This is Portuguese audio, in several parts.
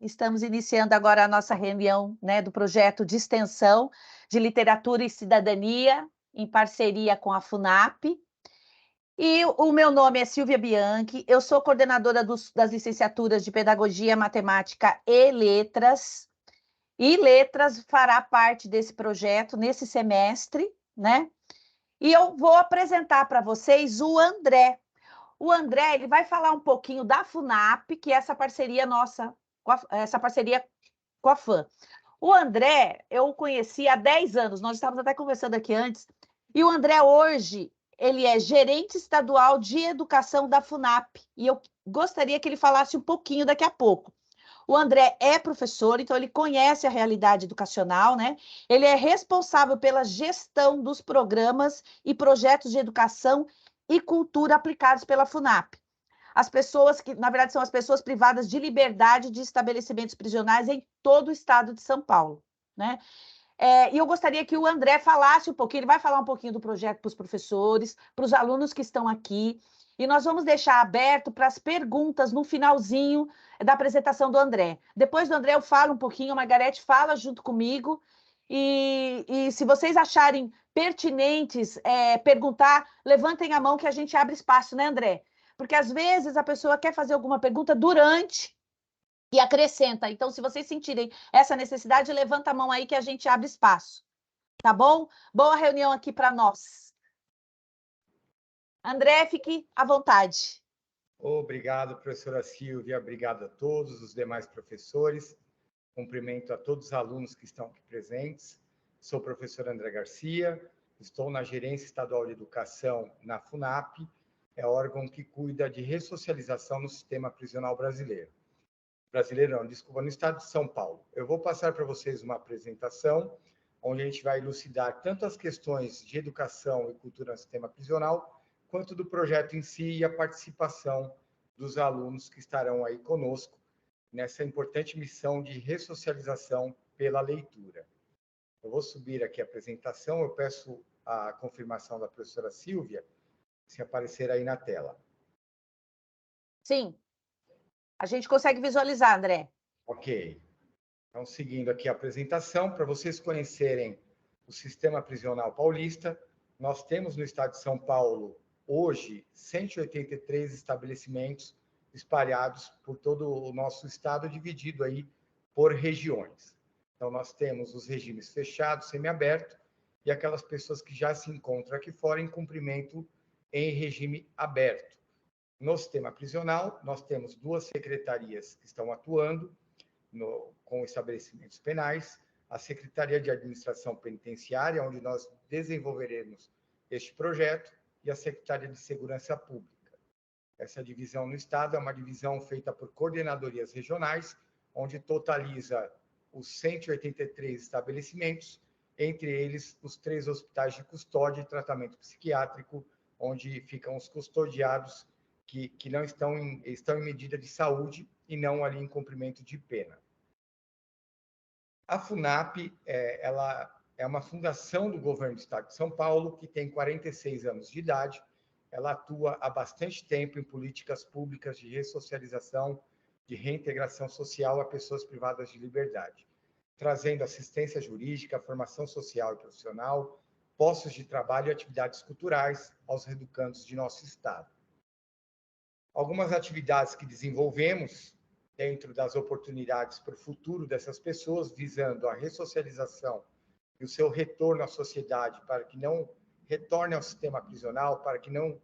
Estamos iniciando agora a nossa reunião, né, do projeto de extensão de literatura e cidadania, em parceria com a FUNAP. E o meu nome é Silvia Bianchi, eu sou coordenadora das licenciaturas de Pedagogia, Matemática e Letras. E Letras fará parte desse projeto nesse semestre, né? E eu vou apresentar para vocês o André. O André, ele vai falar um pouquinho da FUNAP, que é essa parceria nossa, essa parceria com a FAM. O André, eu o conheci há 10 anos, nós estávamos até conversando aqui antes, e o André hoje, ele é gerente estadual de educação da FUNAP, e eu gostaria que ele falasse um pouquinho daqui a pouco. O André é professor, então ele conhece a realidade educacional, né? Ele é responsável pela gestão dos programas e projetos de educação e cultura aplicados pela FUNAP. As pessoas que, na verdade, são as pessoas privadas de liberdade de estabelecimentos prisionais em todo o estado de São Paulo, né? E eu gostaria que o André falasse um pouquinho, ele vai falar um pouquinho do projeto para os professores, para os alunos que estão aqui, e nós vamos deixar aberto para as perguntas no finalzinho da apresentação do André. Depois do André eu falo um pouquinho, a Margarete fala junto comigo, e se vocês acharem pertinentes perguntar, levantem a mão que a gente abre espaço, né, André? Porque às vezes a pessoa quer fazer alguma pergunta durante e acrescenta. Então, se vocês sentirem essa necessidade, levanta a mão aí que a gente abre espaço. Tá bom? Boa reunião aqui para nós. André, fique à vontade. Obrigado, professora Silvia. Obrigado a todos os demais professores. Cumprimento a todos os alunos que estão aqui presentes. Sou o professor André Garcia, estou na Gerência Estadual de Educação na FUNAP, é órgão que cuida de ressocialização no sistema prisional brasileiro. Brasileiro não, desculpa, no estado de São Paulo. Eu vou passar para vocês uma apresentação onde a gente vai elucidar tanto as questões de educação e cultura no sistema prisional, quanto do projeto em si e a participação dos alunos que estarão aí conosco nessa importante missão de ressocialização pela leitura. Eu vou subir aqui a apresentação, eu peço a confirmação da professora Silvia, se aparecer aí na tela. Sim. A gente consegue visualizar, André. Ok. Então, seguindo aqui a apresentação, para vocês conhecerem o sistema prisional paulista, nós temos no estado de São Paulo, hoje, 183 estabelecimentos espalhados por todo o nosso estado, dividido aí por regiões. Então, nós temos os regimes fechados, semiaberto, e aquelas pessoas que já se encontram aqui fora em cumprimento em regime aberto. No sistema prisional, nós temos 2 secretarias que estão atuando com estabelecimentos penais, a Secretaria de Administração Penitenciária, onde nós desenvolveremos este projeto, e a Secretaria de Segurança Pública. Essa divisão no Estado é uma divisão feita por coordenadorias regionais, onde totaliza os 183 estabelecimentos, entre eles os 3 hospitais de custódia e tratamento psiquiátrico, onde ficam os custodiados que não estão em medida de saúde e não ali em cumprimento de pena. A FUNAP, ela é uma fundação do governo do estado de São Paulo, que tem 46 anos de idade. Ela atua há bastante tempo em políticas públicas de ressocialização, de reintegração social a pessoas privadas de liberdade, trazendo assistência jurídica, formação social e profissional, postos de trabalho e atividades culturais aos reeducandos de nosso estado. Algumas atividades que desenvolvemos dentro das oportunidades para o futuro dessas pessoas, visando a ressocialização e o seu retorno à sociedade, para que não retornem ao sistema prisional, para que não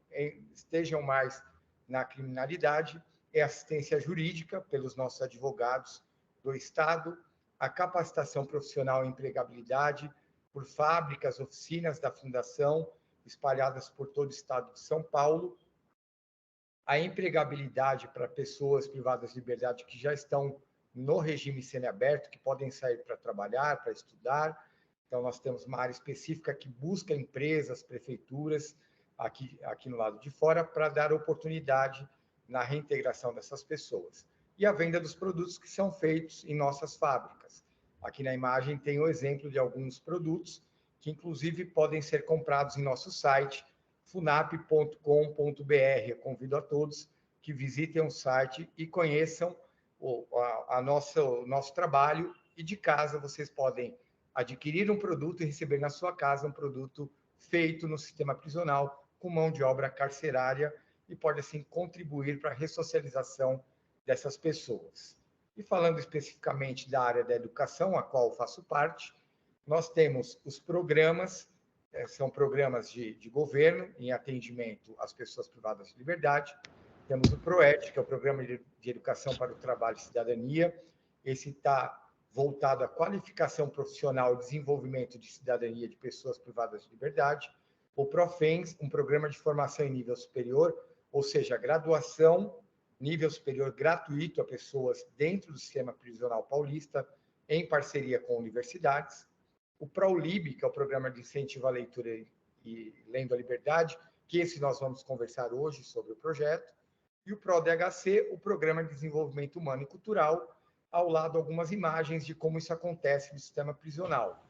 estejam mais na criminalidade, é assistência jurídica pelos nossos advogados do Estado, a capacitação profissional e empregabilidade por fábricas, oficinas da Fundação, espalhadas por todo o Estado de São Paulo, a empregabilidade para pessoas privadas de liberdade que já estão no regime semiaberto, que podem sair para trabalhar, para estudar. Então, nós temos uma área específica que busca empresas, prefeituras, aqui no lado de fora, para dar oportunidade na reintegração dessas pessoas. E a venda dos produtos que são feitos em nossas fábricas. Aqui na imagem tem o exemplo de alguns produtos que, inclusive, podem ser comprados em nosso site, funap.com.br. Eu convido a todos que visitem o site e conheçam o nosso trabalho, e de casa vocês podem adquirir um produto e receber na sua casa um produto feito no sistema prisional com mão de obra carcerária e pode, assim, contribuir para a ressocialização dessas pessoas. E falando especificamente da área da educação, a qual eu faço parte, nós temos os programas, são programas de governo em atendimento às pessoas privadas de liberdade. Temos o PROED, que é o Programa de Educação para o Trabalho e Cidadania. Esse está voltado à qualificação profissional e desenvolvimento de cidadania de pessoas privadas de liberdade. O PROFENS, um programa de formação em nível superior, ou seja, graduação, nível superior gratuito a pessoas dentro do sistema prisional paulista, em parceria com universidades. O PROLIB, que é o Programa de Incentivo à Leitura e Lendo a Liberdade, que esse nós vamos conversar hoje sobre o projeto. E o PRODHC, o Programa de Desenvolvimento Humano e Cultural, ao lado algumas imagens de como isso acontece no sistema prisional,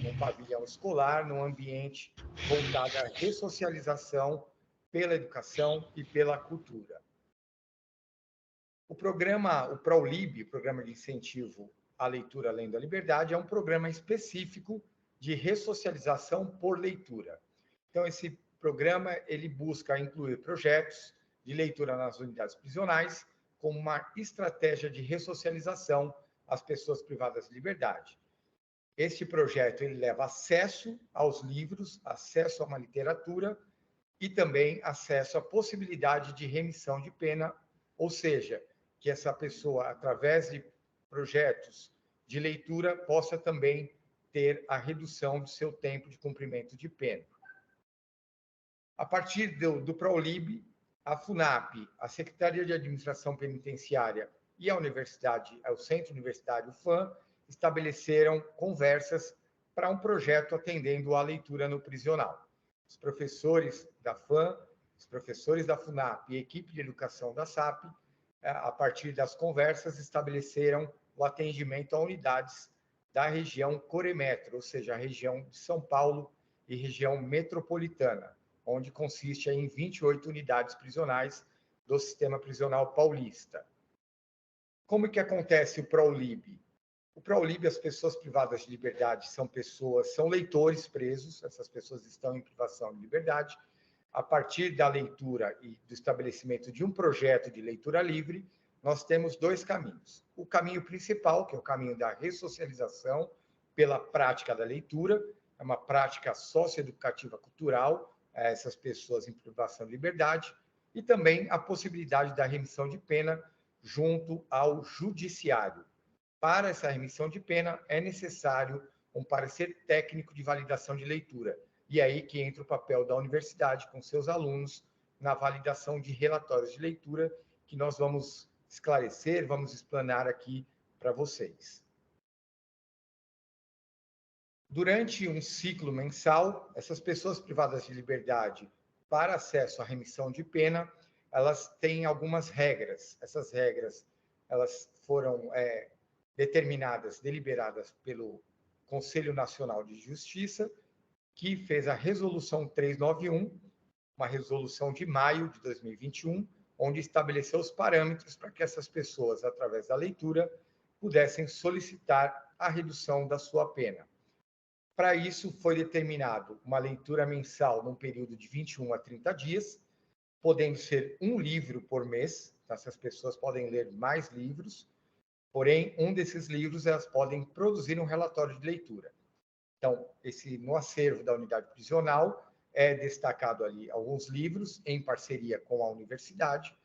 num pavilhão escolar, num ambiente voltado à ressocialização pela educação e pela cultura. O programa, o PROLIB, o Programa de Incentivo à Leitura Lendo a Liberdade, é um programa específico de ressocialização por leitura. Então, esse programa ele busca incluir projetos de leitura nas unidades prisionais como uma estratégia de ressocialização às pessoas privadas de liberdade. Este projeto ele leva acesso aos livros, acesso a uma literatura e também acesso à possibilidade de remissão de pena, ou seja, que essa pessoa, através de projetos de leitura, possa também ter a redução do seu tempo de cumprimento de pena. A partir do PROLIB, a FUNAP, a Secretaria de Administração Penitenciária e a Universidade, o Centro Universitário FAM, estabeleceram conversas para um projeto atendendo à leitura no prisional. Os professores da FAM, os professores da FUNAP e a equipe de educação da SAP, a partir das conversas, estabeleceram o atendimento a unidades da região Coremetro, ou seja, a região de São Paulo e região metropolitana, onde consiste em 28 unidades prisionais do sistema prisional paulista. Como que acontece o PROLIB? O PROLIB, as pessoas privadas de liberdade são leitores presos, essas pessoas estão em privação de liberdade. A partir da leitura e do estabelecimento de um projeto de leitura livre, nós temos dois caminhos. O caminho principal, que é o caminho da ressocialização pela prática da leitura, é uma prática socioeducativa cultural, essas pessoas em privação de liberdade, e também a possibilidade da remissão de pena junto ao judiciário. Para essa remissão de pena, é necessário um parecer técnico de validação de leitura, e é aí que entra o papel da universidade com seus alunos na validação de relatórios de leitura, que nós vamos esclarecer, vamos explanar aqui para vocês. Durante um ciclo mensal, essas pessoas privadas de liberdade, para acesso à remissão de pena, elas têm algumas regras. Essas regras elas foram determinadas, deliberadas pelo Conselho Nacional de Justiça, que fez a Resolução 391, uma resolução de maio de 2021, onde estabeleceu os parâmetros para que essas pessoas, através da leitura, pudessem solicitar a redução da sua pena. Para isso, foi determinado uma leitura mensal num período de 21 a 30 dias, podendo ser um livro por mês, então essas pessoas podem ler mais livros, porém, um desses livros elas podem produzir um relatório de leitura. Então, no acervo da unidade prisional, é destacado ali alguns livros em parceria com a universidade.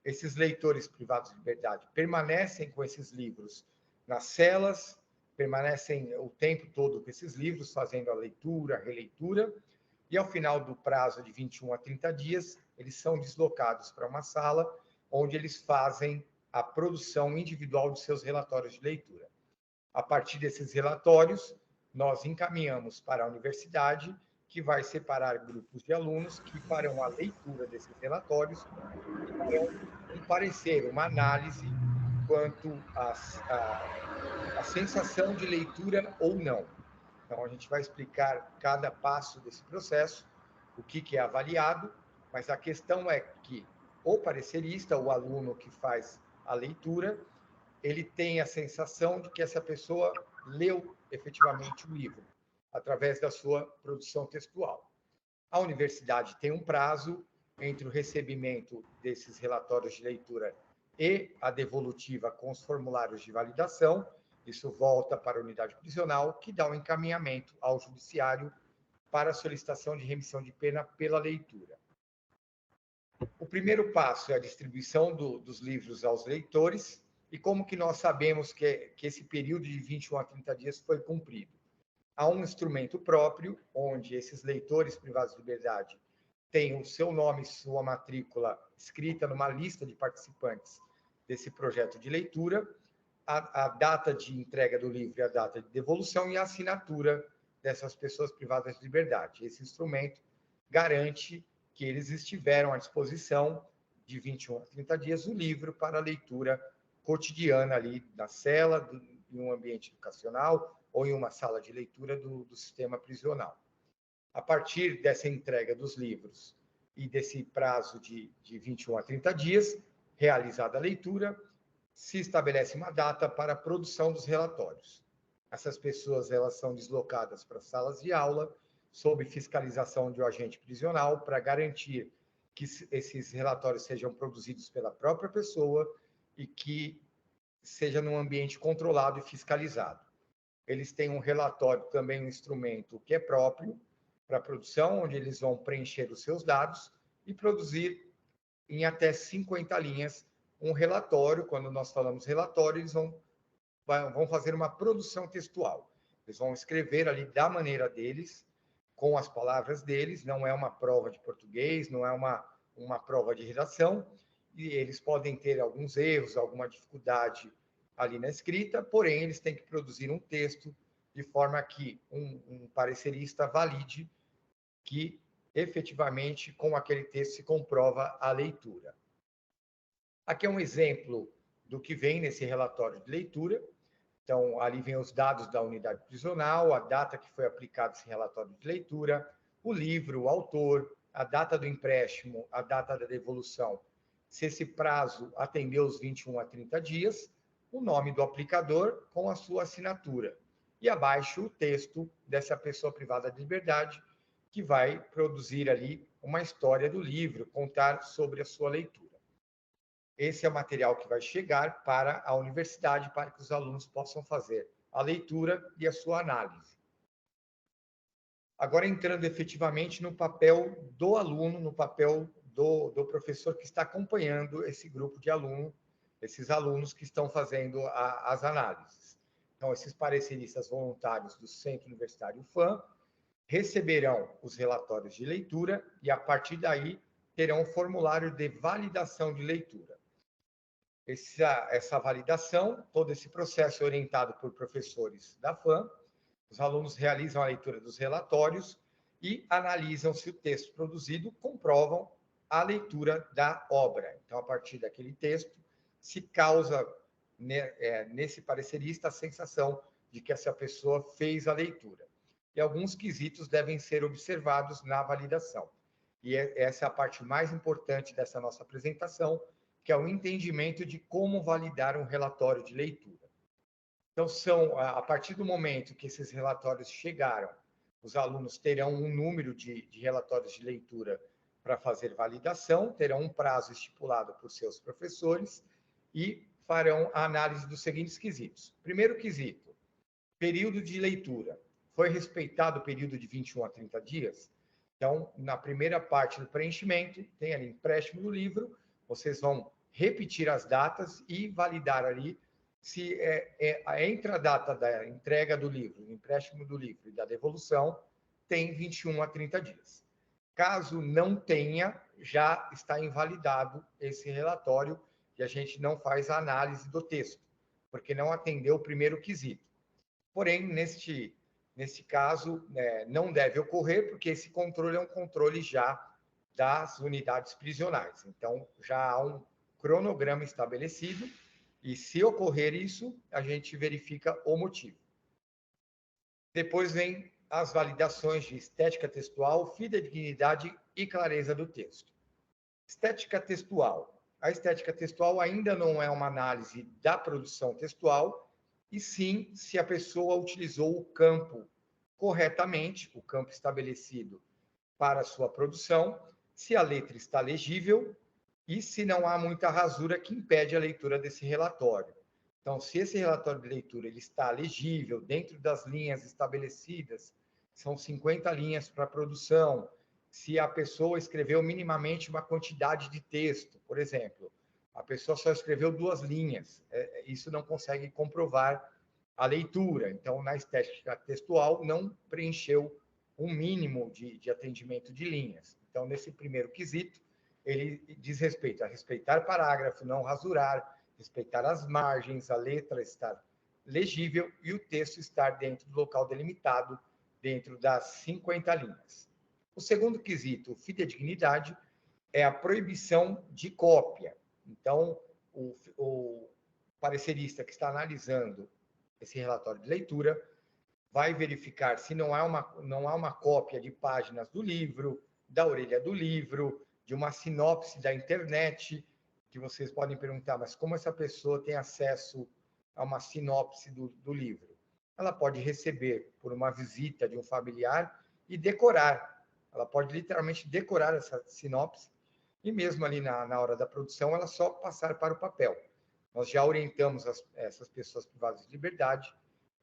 Esses leitores privados de liberdade permanecem com esses livros nas celas, permanecem o tempo todo com esses livros, fazendo a leitura, a releitura, e ao final do prazo de 21 a 30 dias, eles são deslocados para uma sala onde eles fazem a produção individual de seus relatórios de leitura. A partir desses relatórios, nós encaminhamos para a universidade, que vai separar grupos de alunos que farão a leitura desses relatórios e farão um parecer, uma análise quanto à sensação de leitura ou não. Então, a gente vai explicar cada passo desse processo, o que é avaliado, mas a questão é que o parecerista, o aluno que faz a leitura, ele tem a sensação de que essa pessoa leu efetivamente o livro, através da sua produção textual. A universidade tem um prazo entre o recebimento desses relatórios de leitura e a devolutiva com os formulários de validação. Isso volta para a unidade prisional, que dá um encaminhamento ao judiciário para a solicitação de remissão de pena pela leitura. O primeiro passo é a distribuição dos livros aos leitores. E como que nós sabemos que esse período de 21 a 30 dias foi cumprido? Há um instrumento próprio, onde esses leitores privados de liberdade têm o seu nome e sua matrícula escrita numa lista de participantes desse projeto de leitura, a data de entrega do livro e a data de devolução e a assinatura dessas pessoas privadas de liberdade. Esse instrumento garante que eles estiveram à disposição de 21 a 30 dias o livro para leitura cotidiana ali na cela, em um ambiente educacional ou em uma sala de leitura do sistema prisional. A partir dessa entrega dos livros e desse prazo de 21 a 30 dias, realizada a leitura, se estabelece uma data para a produção dos relatórios. Essas pessoas elas são deslocadas para salas de aula, sob fiscalização de um agente prisional, para garantir que esses relatórios sejam produzidos pela própria pessoa e que seja num ambiente controlado e fiscalizado. Eles têm um relatório, também um instrumento que é próprio para a produção, onde eles vão preencher os seus dados e produzir em até 50 linhas um relatório. Quando nós falamos relatório, eles vão fazer uma produção textual. Eles vão escrever ali da maneira deles, com as palavras deles, não é uma prova de português, não é uma prova de redação, e eles podem ter alguns erros, alguma dificuldade ali na escrita, porém, eles têm que produzir um texto de forma que um parecerista valide que, efetivamente, com aquele texto se comprova a leitura. Aqui é um exemplo do que vem nesse relatório de leitura. Então, ali vem os dados da unidade prisional, a data que foi aplicado esse relatório de leitura, o livro, o autor, a data do empréstimo, a data da devolução, se esse prazo atendeu os 21 a 30 dias, o nome do aplicador com a sua assinatura. E abaixo o texto dessa pessoa privada de liberdade, que vai produzir ali uma história do livro, contar sobre a sua leitura. Esse é o material que vai chegar para a universidade, para que os alunos possam fazer a leitura e a sua análise. Agora, entrando efetivamente no papel do aluno, no papel do professor que está acompanhando esse grupo de alunos, esses alunos que estão fazendo as análises. Então, esses pareceristas voluntários do Centro Universitário FAM receberão os relatórios de leitura e, a partir daí, terão um formulário de validação de leitura. Essa validação, todo esse processo é orientado por professores da FAM. Os alunos realizam a leitura dos relatórios e analisam se o texto produzido comprovam a leitura da obra. Então, a partir daquele texto, se causa nesse parecerista a sensação de que essa pessoa fez a leitura. E alguns quesitos devem ser observados na validação. E essa é a parte mais importante dessa nossa apresentação, que é o entendimento de como validar um relatório de leitura. Então, a partir do momento que esses relatórios chegaram, os alunos terão um número de relatórios de leitura para fazer validação, terão um prazo estipulado por seus professores e farão a análise dos seguintes quesitos. Primeiro quesito, período de leitura. Foi respeitado o período de 21 a 30 dias? Então, na primeira parte do preenchimento, tem ali empréstimo do livro, vocês vão repetir as datas e validar ali se entre a data da entrega do livro, do empréstimo do livro e da devolução, tem 21 a 30 dias. Caso não tenha, já está invalidado esse relatório e a gente não faz a análise do texto, porque não atendeu o primeiro quesito. Porém, neste caso, não deve ocorrer, porque esse controle é um controle já das unidades prisionais. Então, já há um cronograma estabelecido e, se ocorrer isso, a gente verifica o motivo. Depois vem as validações de estética textual, fidedignidade e clareza do texto. Estética textual. a estética textual ainda não é uma análise da produção textual, e sim se a pessoa utilizou o campo corretamente, o campo estabelecido para a sua produção, se a letra está legível e se não há muita rasura que impede a leitura desse relatório. Então, se esse relatório de leitura ele está legível dentro das linhas estabelecidas, são 50 linhas para a produção, se a pessoa escreveu minimamente uma quantidade de texto, por exemplo, a pessoa só escreveu 2 linhas, isso não consegue comprovar a leitura. Então, na estética textual, não preencheu um mínimo de atendimento de linhas. Então, nesse primeiro quesito, ele diz respeito a respeitar parágrafo, não rasurar, respeitar as margens, a letra estar legível e o texto estar dentro do local delimitado, dentro das 50 linhas. O segundo quesito, fidedignidade, é a proibição de cópia. Então, o parecerista que está analisando esse relatório de leitura vai verificar se não há uma cópia de páginas do livro, da orelha do livro, de uma sinopse da internet, que vocês podem perguntar, mas como essa pessoa tem acesso a uma sinopse do livro? Ela pode receber por uma visita de um familiar e decorar. Ela pode literalmente decorar essa sinopse e mesmo ali na hora da produção, ela só passar para o papel. Nós já orientamos essas pessoas privadas de liberdade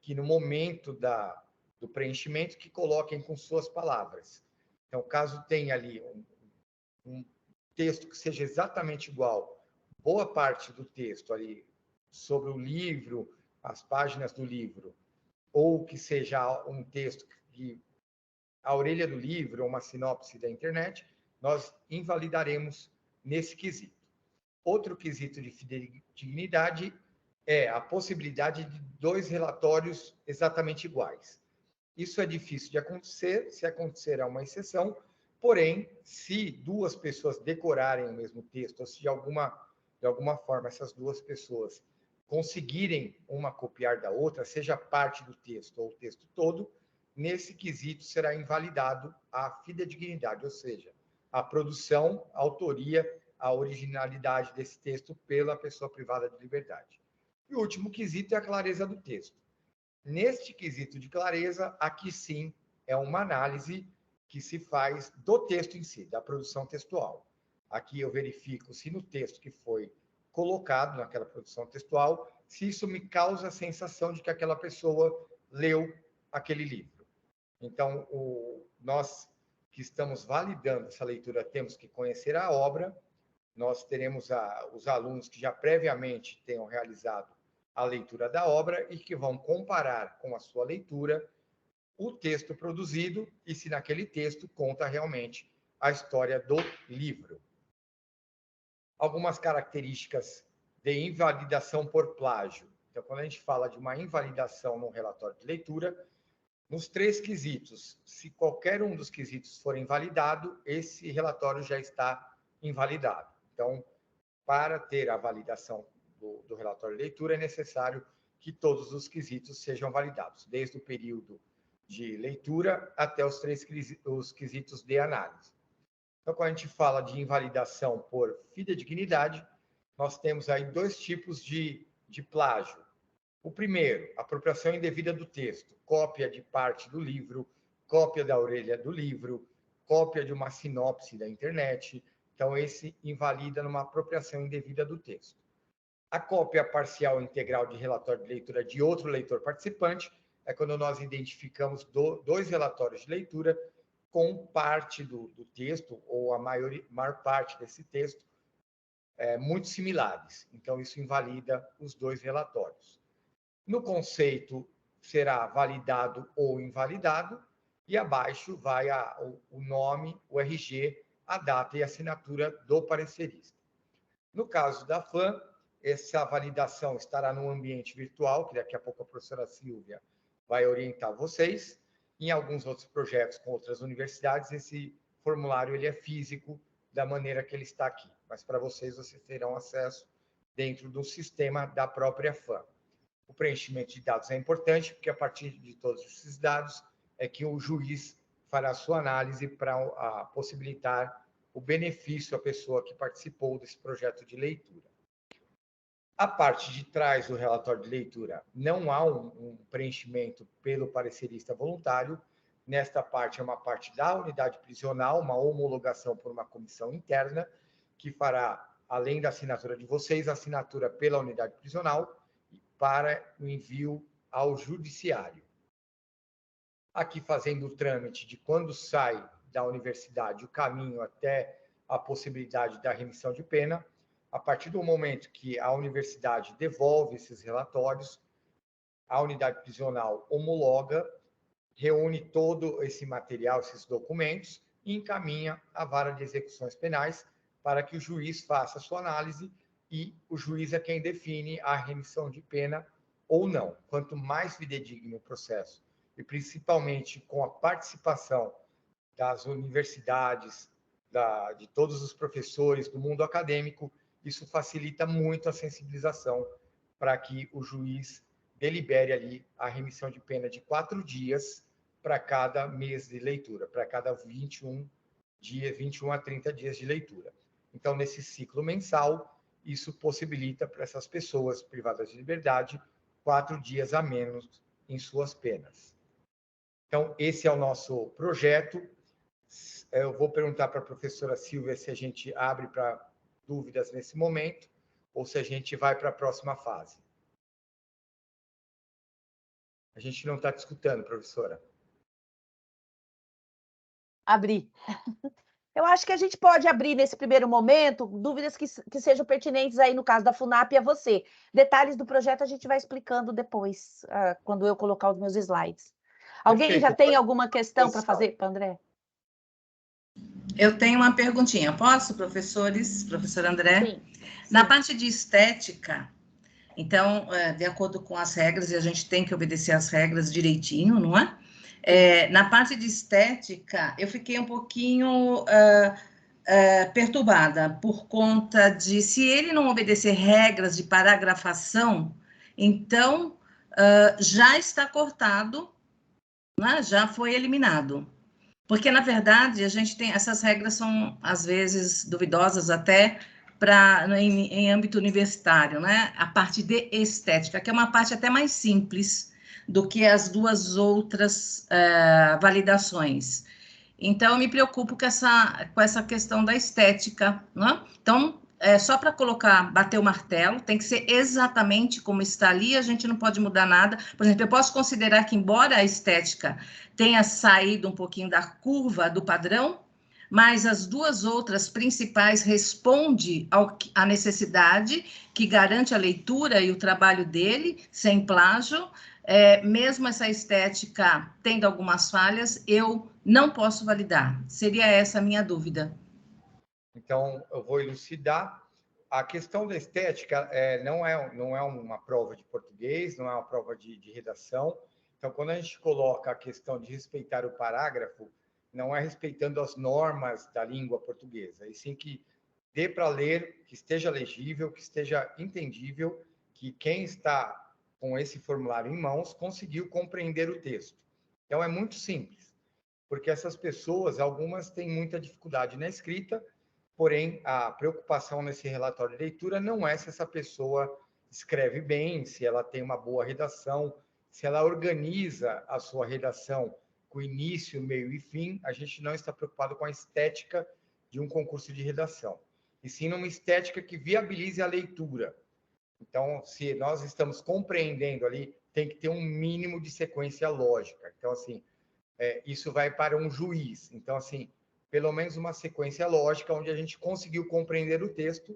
que no momento do preenchimento que coloquem com suas palavras. Então, caso tenha ali um texto que seja exatamente igual, boa parte do texto ali sobre o livro, as páginas do livro, ou que seja um texto que a orelha do livro, ou uma sinopse da internet, nós invalidaremos nesse quesito. Outro quesito de fidedignidade é a possibilidade de 2 relatórios exatamente iguais. Isso é difícil de acontecer, se acontecer é uma exceção, porém, se 2 pessoas decorarem o mesmo texto, ou se de alguma forma essas 2 pessoas conseguirem uma copiar da outra, seja parte do texto ou o texto todo, nesse quesito será invalidado a fidedignidade, ou seja, a produção, a autoria, a originalidade desse texto pela pessoa privada de liberdade. E o último quesito é a clareza do texto. Neste quesito de clareza, aqui sim é uma análise que se faz do texto em si, da produção textual. Aqui eu verifico se no texto que foi colocado naquela produção textual, se isso me causa a sensação de que aquela pessoa leu aquele livro. Então, nós que estamos validando essa leitura temos que conhecer a obra, nós teremos os alunos que já previamente tenham realizado a leitura da obra e que vão comparar com a sua leitura o texto produzido e se naquele texto conta realmente a história do livro. Algumas características de invalidação por plágio. Então, quando a gente fala de uma invalidação no relatório de leitura, nos 3 quesitos, se qualquer um dos quesitos for invalidado, esse relatório já está invalidado. Então, para ter a validação do relatório de leitura, é necessário que todos os quesitos sejam validados, desde o período de leitura até os quesitos de análise. Então, quando a gente fala de invalidação por fidedignidade, nós temos aí 2 tipos de plágio. O primeiro, apropriação indevida do texto, cópia de parte do livro, cópia da orelha do livro, cópia de uma sinopse da internet. Então, esse invalida numa apropriação indevida do texto. A cópia parcial ou integral de relatório de leitura de outro leitor participante é quando nós identificamos 2 relatórios de leitura com parte do texto, ou a maior parte desse texto, muito similares. Então, isso invalida os 2 relatórios. No conceito, será validado ou invalidado, e abaixo vai o nome, o RG, a data e a assinatura do parecerista. No caso da FAM, essa validação estará no ambiente virtual, que daqui a pouco a professora Silvia vai orientar vocês. Em alguns outros projetos com outras universidades, esse formulário ele é físico, da maneira que ele está aqui. Mas para vocês terão acesso dentro do sistema da própria FAM. O preenchimento de dados é importante, porque a partir de todos esses dados é que o juiz fará a sua análise para possibilitar o benefício à pessoa que participou desse projeto de leitura. A parte de trás do relatório de leitura não há um preenchimento pelo parecerista voluntário. Nesta parte é uma parte da unidade prisional, uma homologação por uma comissão interna, que fará, além da assinatura de vocês, a assinatura pela unidade prisional para o envio ao judiciário. Aqui fazendo o trâmite de quando sai da universidade o caminho até a possibilidade da remissão de pena. A partir do momento que a universidade devolve esses relatórios, a unidade prisional homologa, reúne todo esse material, esses documentos, e encaminha à vara de execuções penais para que o juiz faça a sua análise, e o juiz é quem define a remissão de pena ou não. Quanto mais fidedigno o processo, e principalmente com a participação das universidades, de todos os professores do mundo acadêmico, isso facilita muito a sensibilização para que o juiz delibere ali a remissão de pena de 4 dias para cada mês de leitura, para cada 21 dias, 21 a 30 dias de leitura. Então, nesse ciclo mensal, isso possibilita para essas pessoas privadas de liberdade 4 dias a menos em suas penas. Então, esse é o nosso projeto. Eu vou perguntar para a professora Silvia se a gente abre para dúvidas nesse momento ou se a gente vai para a próxima fase. A gente não está te escutando, professora. Abrir. Eu acho que a gente pode abrir nesse primeiro momento dúvidas que sejam pertinentes aí no caso da FUNAP e a você. Detalhes do projeto a gente vai explicando depois, quando eu colocar os meus slides. Alguém Perfeito. já tem alguma questão para fazer para André? Eu tenho uma perguntinha. Posso, professores? Professor André? Sim. Na parte de estética, então, de acordo com as regras, e a gente tem que obedecer as regras direitinho, não é? Na parte de estética, eu fiquei um pouquinho perturbada por conta de, se ele não obedecer regras de paragrafação, então já está cortado, né? Já foi eliminado. Porque, na verdade, a gente tem, essas regras são, às vezes, duvidosas até em âmbito universitário, né? A parte de estética, que é uma parte até mais simples do que as duas outras validações. Então, eu me preocupo com essa questão da estética, né? Então, só para bater o martelo, tem que ser exatamente como está ali, a gente não pode mudar nada. Por exemplo, eu posso considerar que, embora a estética tenha saído um pouquinho da curva do padrão, mas as duas outras principais respondem à necessidade que garante a leitura e o trabalho dele, sem plágio. Mesmo essa estética tendo algumas falhas, eu não posso validar. Seria essa a minha dúvida. Então, eu vou elucidar. A questão da estética não é uma prova de português, não é uma prova de redação. Então, quando a gente coloca a questão de respeitar o parágrafo, não é respeitando as normas da língua portuguesa, e sim que dê para ler, que esteja legível, que esteja entendível, que quem está com esse formulário em mãos conseguiu compreender o texto. Então, é muito simples, porque essas pessoas, algumas têm muita dificuldade na escrita, porém, a preocupação nesse relatório de leitura não é se essa pessoa escreve bem, se ela tem uma boa redação, se ela organiza a sua redação com início, meio e fim. A gente não está preocupado com a estética de um concurso de redação, e sim numa estética que viabilize a leitura. Então, se nós estamos compreendendo ali, tem que ter um mínimo de sequência lógica. Então, assim, isso vai para um juiz. Então, assim, pelo menos uma sequência lógica onde a gente conseguiu compreender o texto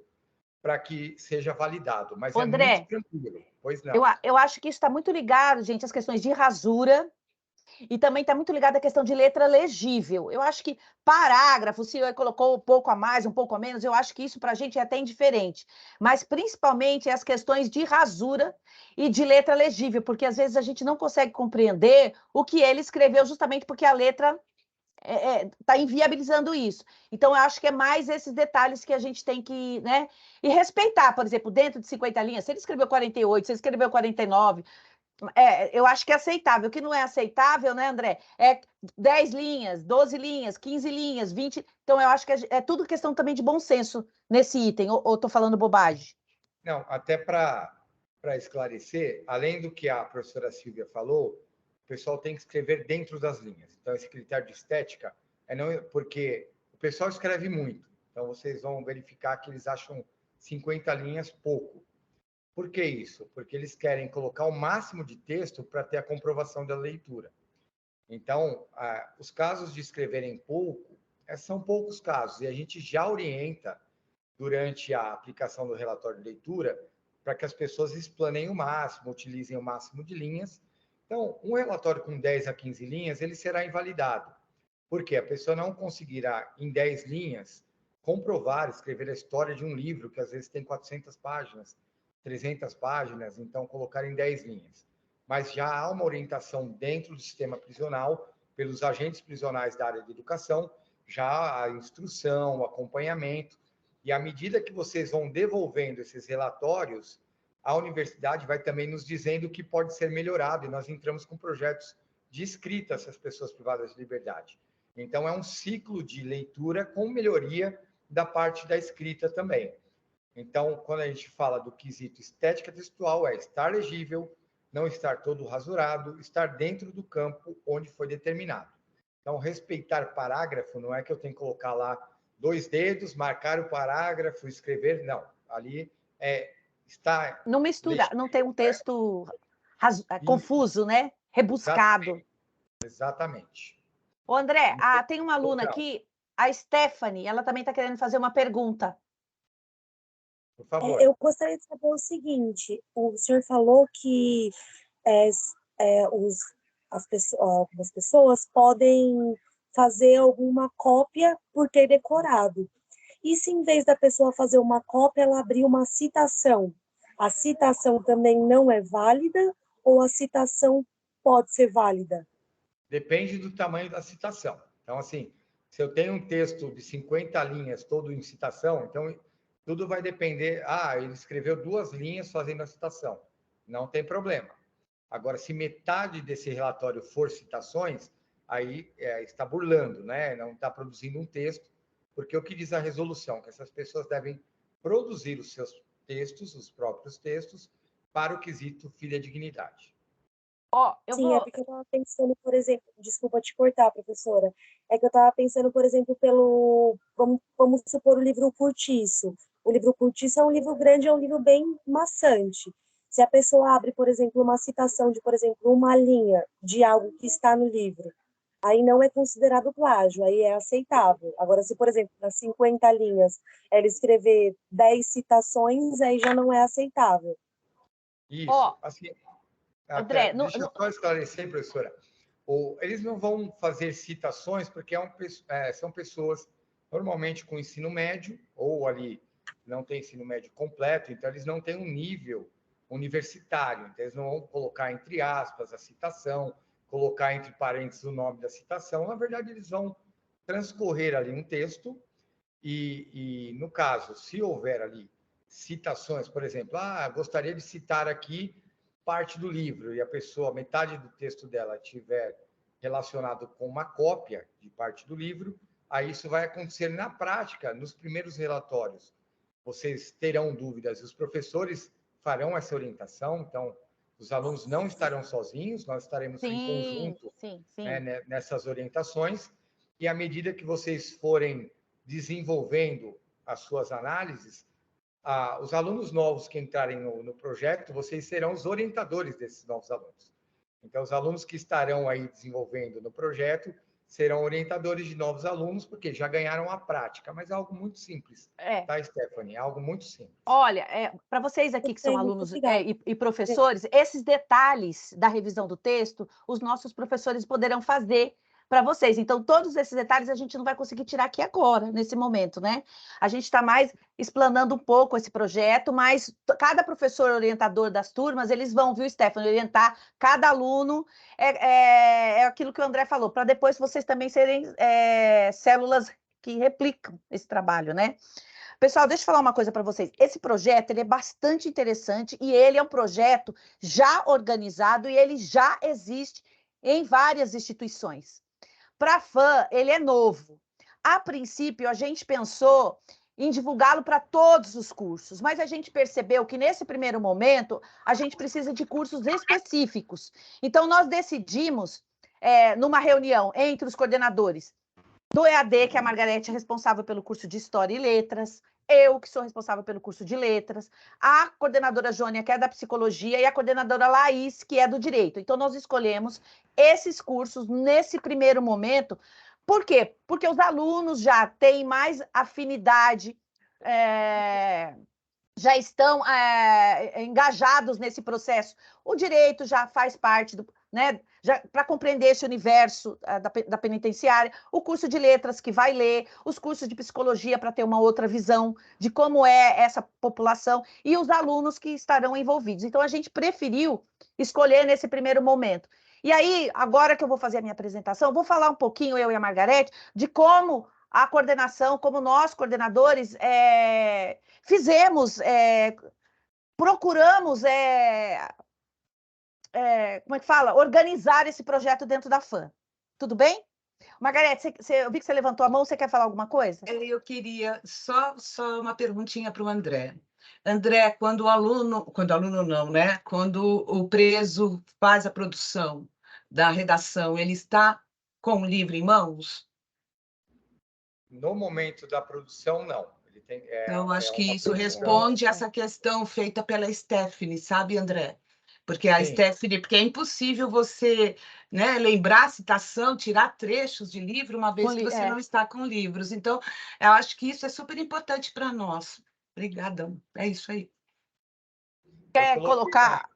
para que seja validado. Mas André, é muito tranquilo. Pois não. Eu acho que isso está muito ligado, gente, às questões de rasura, e também está muito ligado à questão de letra legível. Eu acho que parágrafo, se colocou um pouco a mais, um pouco a menos, eu acho que isso para a gente é até indiferente. Mas, principalmente, as questões de rasura e de letra legível, porque às vezes a gente não consegue compreender o que ele escreveu, justamente porque a letra está inviabilizando isso. Então, eu acho que é mais esses detalhes que a gente tem que, né? E respeitar, por exemplo, dentro de 50 linhas, se ele escreveu 48, se ele escreveu 49, Eu acho que é aceitável. O que não é aceitável, né, André? É 10 linhas, 12 linhas, 15 linhas, 20. Então, eu acho que é tudo questão também de bom senso nesse item, ou estou falando bobagem? Não, até para esclarecer, além do que a professora Silvia falou, o pessoal tem que escrever dentro das linhas. Então, esse critério de estética é não porque o pessoal escreve muito. Então, vocês vão verificar que eles acham 50 linhas pouco. Por que isso? Porque eles querem colocar o máximo de texto para ter a comprovação da leitura. Então, os casos de escreverem pouco, são poucos casos, e a gente já orienta, durante a aplicação do relatório de leitura, para que as pessoas explanem o máximo, utilizem o máximo de linhas. Então, um relatório com 10 a 15 linhas, ele será invalidado, porque a pessoa não conseguirá, em 10 linhas, comprovar, escrever a história de um livro, que às vezes tem 400 páginas, 300 páginas, então colocar em 10 linhas. Mas já há uma orientação dentro do sistema prisional, pelos agentes prisionais da área de educação, já a instrução, o acompanhamento, e à medida que vocês vão devolvendo esses relatórios, a universidade vai também nos dizendo o que pode ser melhorado, e nós entramos com projetos de escrita essas pessoas privadas de liberdade. Então, é um ciclo de leitura com melhoria da parte da escrita também. Então, quando a gente fala do quesito estética textual, é estar legível, não estar todo rasurado, estar dentro do campo onde foi determinado. Então, respeitar parágrafo não é que eu tenho que colocar lá 2 dedos, marcar o parágrafo, escrever, não. Ali está... Não mistura, não tem um texto confuso, né? Rebuscado. Exatamente. Ô, André, tem uma aluna aqui, a Stephanie, ela também está querendo fazer uma pergunta. Por favor. Eu gostaria de saber o seguinte: o senhor falou que algumas pessoas podem fazer alguma cópia por ter decorado. E se em vez da pessoa fazer uma cópia, ela abrir uma citação, a citação também não é válida ou a citação pode ser válida? Depende do tamanho da citação. Então, assim, se eu tenho um texto de 50 linhas todo em citação, então tudo vai depender. Ele escreveu 2 linhas fazendo a citação. Não tem problema. Agora, se metade desse relatório for citações, aí está burlando, né? Não está produzindo um texto, porque o que diz a resolução? Que essas pessoas devem produzir os seus textos, os próprios textos, para o quesito fidedignidade. Sim, é porque eu estava pensando, por exemplo, desculpa te cortar, professora, é que eu estava pensando, por exemplo, vamos supor o livro Curtiço. O livro Curtiço é um livro grande, é um livro bem maçante. Se a pessoa abre, por exemplo, uma citação de, por exemplo, uma linha de algo que está no livro, aí não é considerado plágio, aí é aceitável. Agora, se, por exemplo, nas 50 linhas, ela escrever 10 citações, aí já não é aceitável. Isso, assim... André, deixa eu só esclarecer, professora. Eles não vão fazer citações porque são pessoas normalmente com ensino médio, ou ali não tem ensino médio completo, então eles não têm um nível universitário. Então, eles não vão colocar entre aspas a citação, colocar entre parênteses o nome da citação. Na verdade, eles vão transcorrer ali um texto e no caso, se houver ali citações, por exemplo, gostaria de citar aqui parte do livro e a pessoa, metade do texto dela tiver relacionado com uma cópia de parte do livro, aí isso vai acontecer na prática, nos primeiros relatórios. Vocês terão dúvidas e os professores farão essa orientação, então os alunos não estarão sozinhos, nós estaremos em conjunto nessas orientações, e à medida que vocês forem desenvolvendo as suas análises, os alunos novos que entrarem no projeto, vocês serão os orientadores desses novos alunos. Então, os alunos que estarão aí desenvolvendo no projeto serão orientadores de novos alunos, porque já ganharam a prática, mas é algo muito simples, tá, Stephanie? É algo muito simples. Olha, para vocês aqui que são alunos e professores, esses detalhes da revisão do texto, os nossos professores poderão fazer para vocês. Então, todos esses detalhes a gente não vai conseguir tirar aqui agora, nesse momento, né? A gente está mais explanando um pouco esse projeto, mas cada professor orientador das turmas, eles vão, viu, Stephanie, orientar cada aluno, é aquilo que o André falou, para depois vocês também serem células que replicam esse trabalho, né? Pessoal, deixa eu falar uma coisa para vocês. Esse projeto ele é bastante interessante e ele é um projeto já organizado e ele já existe em várias instituições. Para a FAM, ele é novo. A princípio, a gente pensou em divulgá-lo para todos os cursos, mas a gente percebeu que, nesse primeiro momento, a gente precisa de cursos específicos. Então, nós decidimos, numa reunião entre os coordenadores do EAD, que a Margarete é responsável pelo curso de História e Letras, eu, que sou responsável pelo curso de Letras, a coordenadora Jônia, que é da Psicologia, e a coordenadora Laís, que é do Direito. Então, nós escolhemos esses cursos nesse primeiro momento. Por quê? Porque os alunos já têm mais afinidade, já estão engajados nesse processo. O direito já faz parte do, né, para compreender esse universo da penitenciária, o curso de letras que vai ler, os cursos de psicologia para ter uma outra visão de como é essa população e os alunos que estarão envolvidos. Então, a gente preferiu escolher nesse primeiro momento. E aí, agora que eu vou fazer a minha apresentação, vou falar um pouquinho, eu e a Margarete, de como a coordenação, como nós, coordenadores, fizemos, procuramos, como é que fala? Organizar esse projeto dentro da FAM. Tudo bem? Margarete, eu vi que você levantou a mão, você quer falar alguma coisa? Eu queria só uma perguntinha para o André. André, quando o aluno não, né? Quando o preso faz a produção da redação, ele está com o livro em mãos? No momento da produção, não. Ele tem, Então, acho que uma isso produção... responde essa questão feita pela Stephanie, sabe, André? Porque a Stephanie, porque é impossível você, né, lembrar a citação, tirar trechos de livro, uma vez que você não está com livros. Então, eu acho que isso é super importante para nós. Obrigadão. É isso aí. Quer colocar?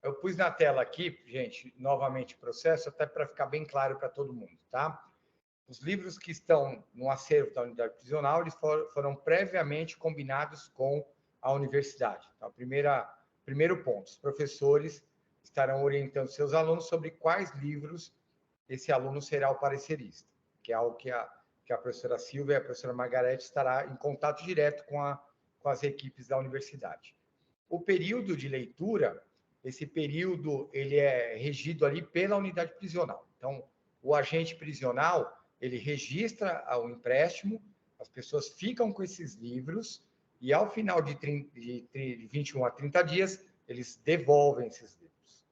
Eu pus na tela aqui, gente, novamente o processo, até para ficar bem claro para todo mundo, tá? Os livros que estão no acervo da unidade prisional, eles foram previamente combinados com a universidade. Então, primeiro ponto, os professores estarão orientando seus alunos sobre quais livros esse aluno será o parecerista, que é algo que a professora Silvia e a professora Margarete estará em contato direto com as equipes da universidade. O período de leitura, esse período ele é regido ali pela unidade prisional. Então, o agente prisional ele registra o empréstimo, as pessoas ficam com esses livros e, ao final de 21 a 30 dias, eles devolvem esses livros.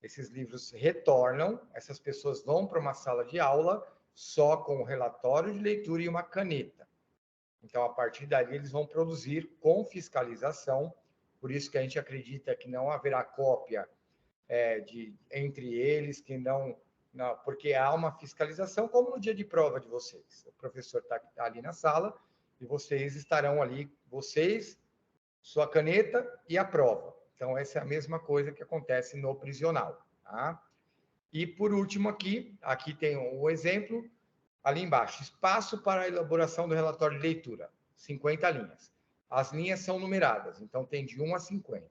Esses livros retornam, essas pessoas vão para uma sala de aula só com o relatório de leitura e uma caneta. Então, a partir daí, eles vão produzir com fiscalização, por isso que a gente acredita que não haverá cópia entre eles, que não, porque há uma fiscalização, como no dia de prova de vocês. O professor está ali na sala e vocês estarão ali, vocês, sua caneta e a prova. Então, essa é a mesma coisa que acontece no prisional. Tá? E, por último, aqui tem um exemplo, ali embaixo, espaço para a elaboração do relatório de leitura, 50 linhas. As linhas são numeradas, então tem de 1 a 50.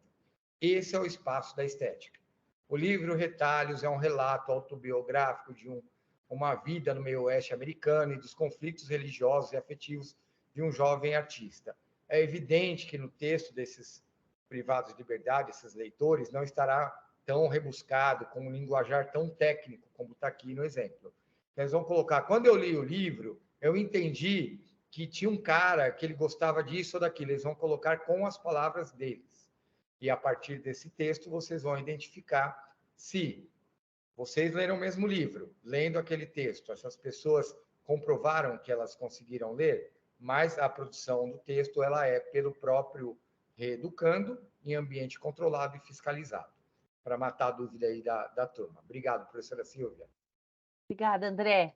Esse é o espaço da estética. O livro Retalhos é um relato autobiográfico de uma vida no meio oeste americano e dos conflitos religiosos e afetivos de um jovem artista. É evidente que no texto desses privados de liberdade, esses leitores, não estará tão rebuscado, com um linguajar tão técnico, como está aqui no exemplo. Eles vão colocar, quando eu li o livro, eu entendi que tinha um cara que ele gostava disso ou daquilo. Eles vão colocar com as palavras deles. E, a partir desse texto, vocês vão identificar se vocês leram o mesmo livro, lendo aquele texto, essas pessoas comprovaram que elas conseguiram ler, mas a produção do texto ela é pelo próprio reeducando, em ambiente controlado e fiscalizado, para matar a dúvida aí da turma. Obrigado, professora Silvia. Obrigada, André.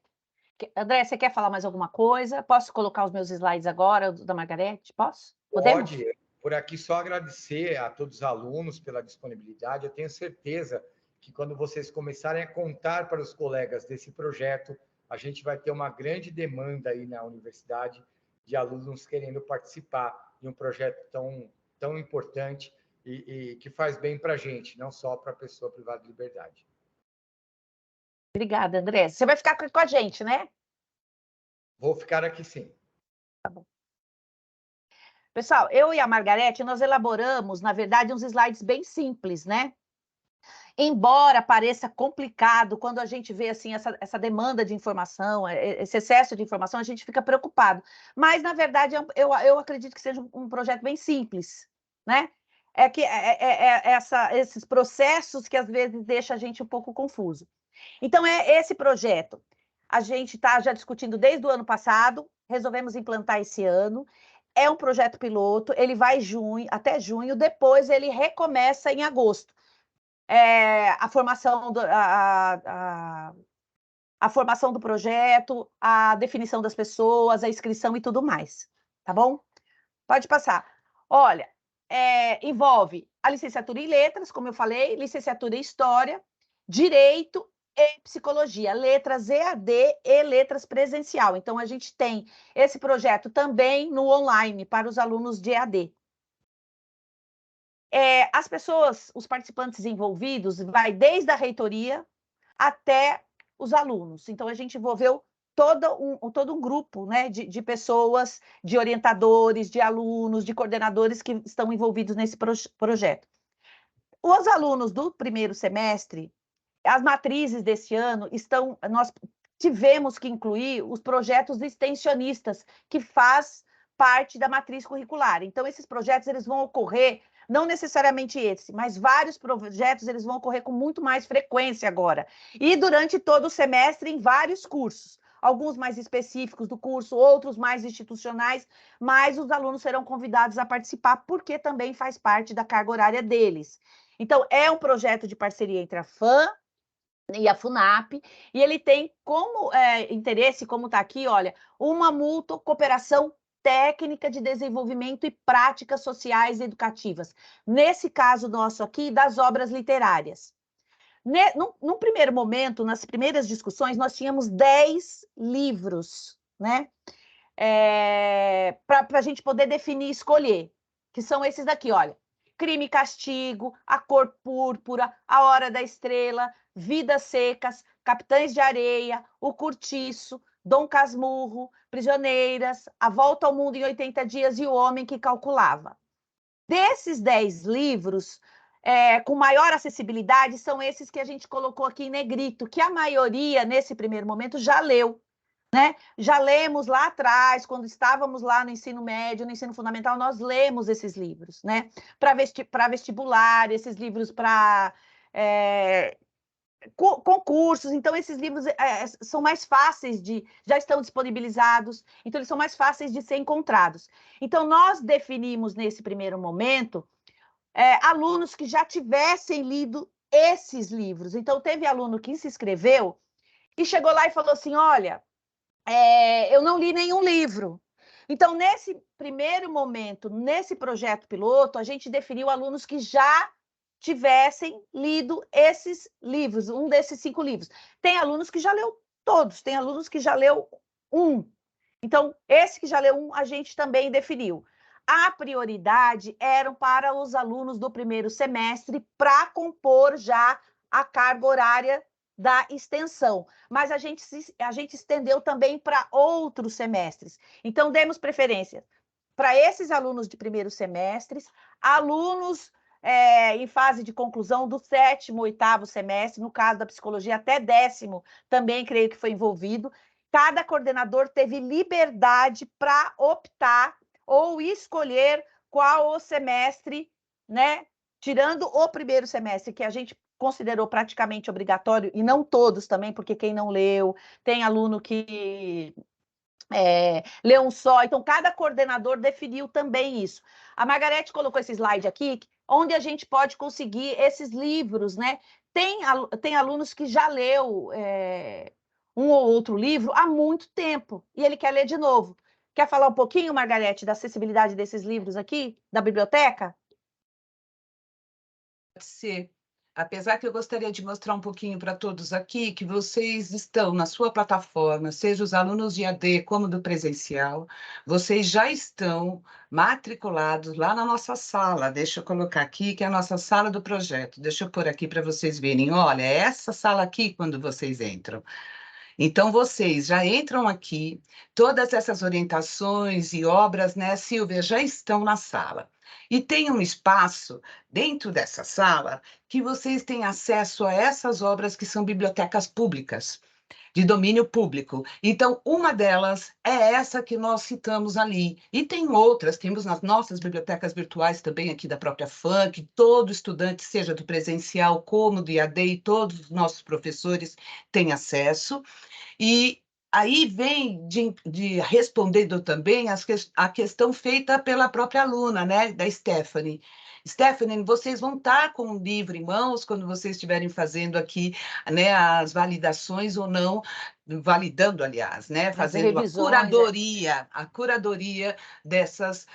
André, você quer falar mais alguma coisa? Posso colocar os meus slides agora, da Margarete? Posso? Podemos? Pode. Por aqui, só agradecer a todos os alunos pela disponibilidade. Eu tenho certeza que, quando vocês começarem a contar para os colegas desse projeto, a gente vai ter uma grande demanda aí na universidade de alunos querendo participar de um projeto tão importante e que faz bem para a gente, não só para a pessoa privada de liberdade. Obrigada, André. Você vai ficar com a gente, né? Vou ficar aqui, sim. Tá bom. Pessoal, eu e a Margarete, nós elaboramos, na verdade, uns slides bem simples, né? Embora pareça complicado, quando a gente vê assim, essa demanda de informação, esse excesso de informação, a gente fica preocupado. Mas, na verdade, eu acredito que seja um projeto bem simples, né? É que esses processos que às vezes deixam a gente um pouco confuso. Então, é esse projeto. A gente está já discutindo desde o ano passado, resolvemos implantar esse ano. É um projeto piloto, ele vai até junho, depois ele recomeça em agosto. A formação a formação do projeto, a definição das pessoas, a inscrição e tudo mais, tá bom? Pode passar. Olha, envolve a licenciatura em letras, como eu falei, licenciatura em história, direito e psicologia, letras EAD e letras presencial. Então, a gente tem esse projeto também no online para os alunos de EAD. As pessoas, os participantes envolvidos, vai desde a reitoria até os alunos. Então, a gente envolveu todo um grupo, né, de pessoas, de orientadores, de alunos, de coordenadores que estão envolvidos nesse projeto. Os alunos do primeiro semestre, as matrizes desse ano nós tivemos que incluir os projetos extensionistas, que faz parte da matriz curricular. Então, esses projetos eles vão ocorrer, não necessariamente esse, mas vários projetos eles vão ocorrer com muito mais frequência agora. E durante todo o semestre em vários cursos. Alguns mais específicos do curso, outros mais institucionais, mas os alunos serão convidados a participar, porque também faz parte da carga horária deles. Então, é um projeto de parceria entre a FAM e a FUNAP, e ele tem como interesse, como está aqui, olha, uma mútua cooperação técnica de desenvolvimento e práticas sociais e educativas. Nesse caso nosso aqui, das obras literárias. Num primeiro momento, nas primeiras discussões, nós tínhamos 10 livros, né? Para a gente poder definir e escolher, que são esses daqui, olha. Crime e Castigo, A Cor Púrpura, A Hora da Estrela, Vidas Secas, Capitães de Areia, O Curtiço, Dom Casmurro, Prisioneiras, A Volta ao Mundo em 80 Dias e O Homem que Calculava. Desses 10 livros, com maior acessibilidade, são esses que a gente colocou aqui em negrito, que a maioria, nesse primeiro momento, já leu. Né? Já lemos lá atrás, quando estávamos lá no ensino médio, no ensino fundamental, nós lemos esses livros, né? Para vestibular, esses livros para concursos. Então, esses livros são mais fáceis já estão disponibilizados, então eles são mais fáceis de ser encontrados. Então, nós definimos nesse primeiro momento alunos que já tivessem lido esses livros. Então, teve aluno que se inscreveu e chegou lá e falou assim, olha, eu não li nenhum livro. Então, nesse primeiro momento, nesse projeto piloto, a gente definiu alunos que já tivessem lido esses livros, um desses 5 livros. Tem alunos que já leu todos, tem alunos que já leu um. Então, esse que já leu um, a gente também definiu. A prioridade eram para os alunos do primeiro semestre para compor já a carga horária da extensão, mas a gente estendeu também para outros semestres. Então, demos preferência para esses alunos de primeiro semestres, alunos em fase de conclusão do 7º, 8º semestre, no caso da psicologia, até 10º, também creio que foi envolvido. Cada coordenador teve liberdade para optar ou escolher qual o semestre, né? Tirando o primeiro semestre, que a gente considerou praticamente obrigatório, e não todos também, porque quem não leu, tem aluno que leu um só, então cada coordenador definiu também isso. A Margarete colocou esse slide aqui, onde a gente pode conseguir esses livros, né? Tem alunos que já leu um ou outro livro há muito tempo, e ele quer ler de novo. Quer falar um pouquinho, Margarete, da acessibilidade desses livros aqui, da biblioteca? Pode ser. Apesar que eu gostaria de mostrar um pouquinho para todos aqui que vocês estão na sua plataforma, seja os alunos de AD como do presencial, vocês já estão matriculados lá na nossa sala. Deixa eu colocar aqui, que é a nossa sala do projeto. Deixa eu pôr aqui para vocês verem. Olha, é essa sala aqui quando vocês entram. Então, vocês já entram aqui, todas essas orientações e obras, né, Silvia, já estão na sala. E tem um espaço dentro dessa sala que vocês têm acesso a essas obras que são bibliotecas públicas, de domínio público. Então, uma delas é essa que nós citamos ali. E tem outras, temos nas nossas bibliotecas virtuais também aqui da própria FAM, que todo estudante, seja do presencial como do IAD, e todos os nossos professores têm acesso. E aí vem de respondendo também a questão feita pela própria aluna, né, da Stephanie. Stephanie, vocês vão estar com o livro em mãos quando vocês estiverem fazendo aqui, né, as validações ou não, validando, aliás, né, fazendo a curadoria dessas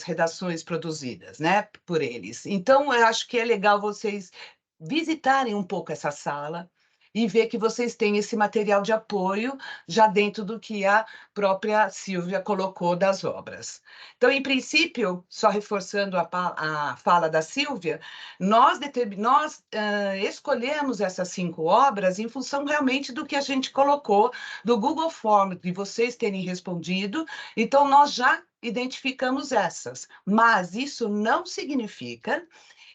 redações produzidas, né, por eles. Então, eu acho que é legal vocês visitarem um pouco essa sala, e ver que vocês têm esse material de apoio já dentro do que a própria Silvia colocou das obras. Então, em princípio, só reforçando a fala da Silvia, nós escolhemos essas 5 obras em função realmente do que a gente colocou do Google Form, de vocês terem respondido, então nós já identificamos essas, mas isso não significa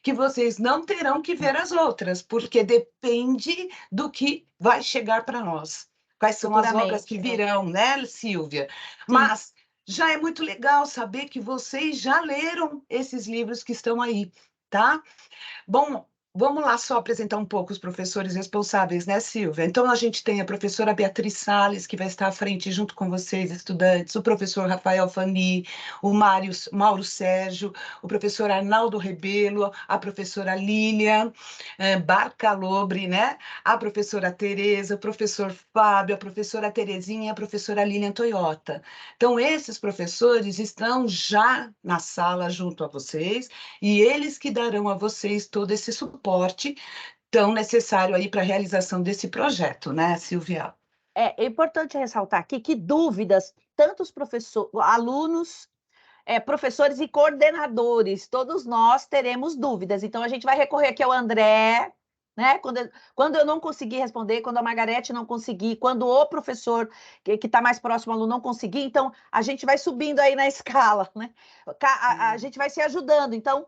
que vocês não terão que ver as outras, porque depende do que vai chegar para nós. Quais são as obras que virão, né, Silvia? Sim. Mas já é muito legal saber que vocês já leram esses livros que estão aí, tá? Bom, vamos lá só apresentar um pouco os professores responsáveis, né, Silvia? Então, a gente tem a professora Beatriz Salles, que vai estar à frente junto com vocês, estudantes, o professor Rafael Fani, o Mauro Sérgio, o professor Arnaldo Rebelo, a professora Lília Barcalobre, né? A professora Tereza, o professor Fábio, a professora Terezinha e a professora Lilian Toyota. Então, esses professores estão já na sala junto a vocês, e eles que darão a vocês todo esse suporte tão necessário aí para a realização desse projeto, né, Silvia? É importante ressaltar aqui que dúvidas, tanto os professores, alunos, professores e coordenadores, todos nós teremos dúvidas. Então, a gente vai recorrer aqui ao André, né? Quando eu não conseguir responder, quando a Margarete não conseguir, quando o professor que está mais próximo ao aluno não conseguir, então a gente vai subindo aí na escala, né? A gente vai se ajudando. Então,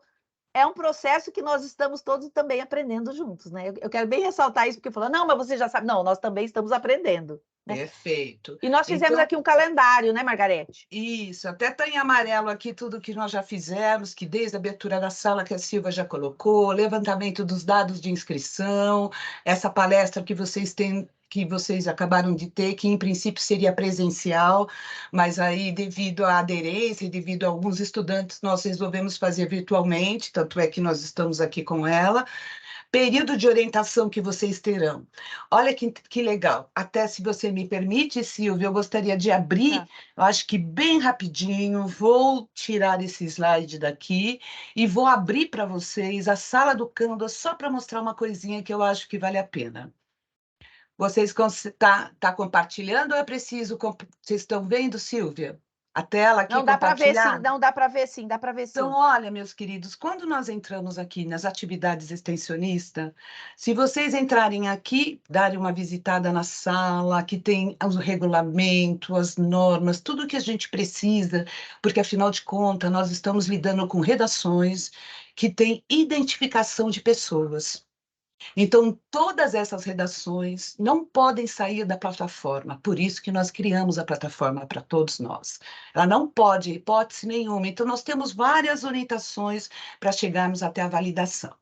é um processo que nós estamos todos também aprendendo juntos, né? Eu quero bem ressaltar isso, porque falando, não, mas você já sabe. Não, nós também estamos aprendendo. Né? Perfeito. E nós fizemos aqui um calendário, né, Margarete? Isso, até está em amarelo aqui tudo que nós já fizemos, que desde a abertura da sala que a Silvia já colocou, levantamento dos dados de inscrição, essa palestra que vocês têm, que vocês acabaram de ter, que em princípio seria presencial, mas aí devido à aderência e devido a alguns estudantes, nós resolvemos fazer virtualmente, tanto é que nós estamos aqui com ela. Período de orientação que vocês terão. Olha que legal. Até se você me permite, Silvia, eu gostaria de abrir, eu acho que bem rapidinho, vou tirar esse slide daqui e vou abrir para vocês a sala do Canvas só para mostrar uma coisinha que eu acho que vale a pena. Vocês tá compartilhando ou é preciso? Vocês estão vendo, Silvia? A tela aqui não dá para ver, sim. Não, dá para ver, sim. Dá para ver, sim. Então, olha, meus queridos, quando nós entramos aqui nas atividades extensionistas, se vocês entrarem aqui, darem uma visitada na sala, que tem o regulamento, as normas, tudo que a gente precisa, porque, afinal de contas, nós estamos lidando com redações que têm identificação de pessoas. Então, todas essas redações não podem sair da plataforma, por isso que nós criamos a plataforma para todos nós. Ela não pode, hipótese nenhuma. Então, nós temos várias orientações para chegarmos até a validação.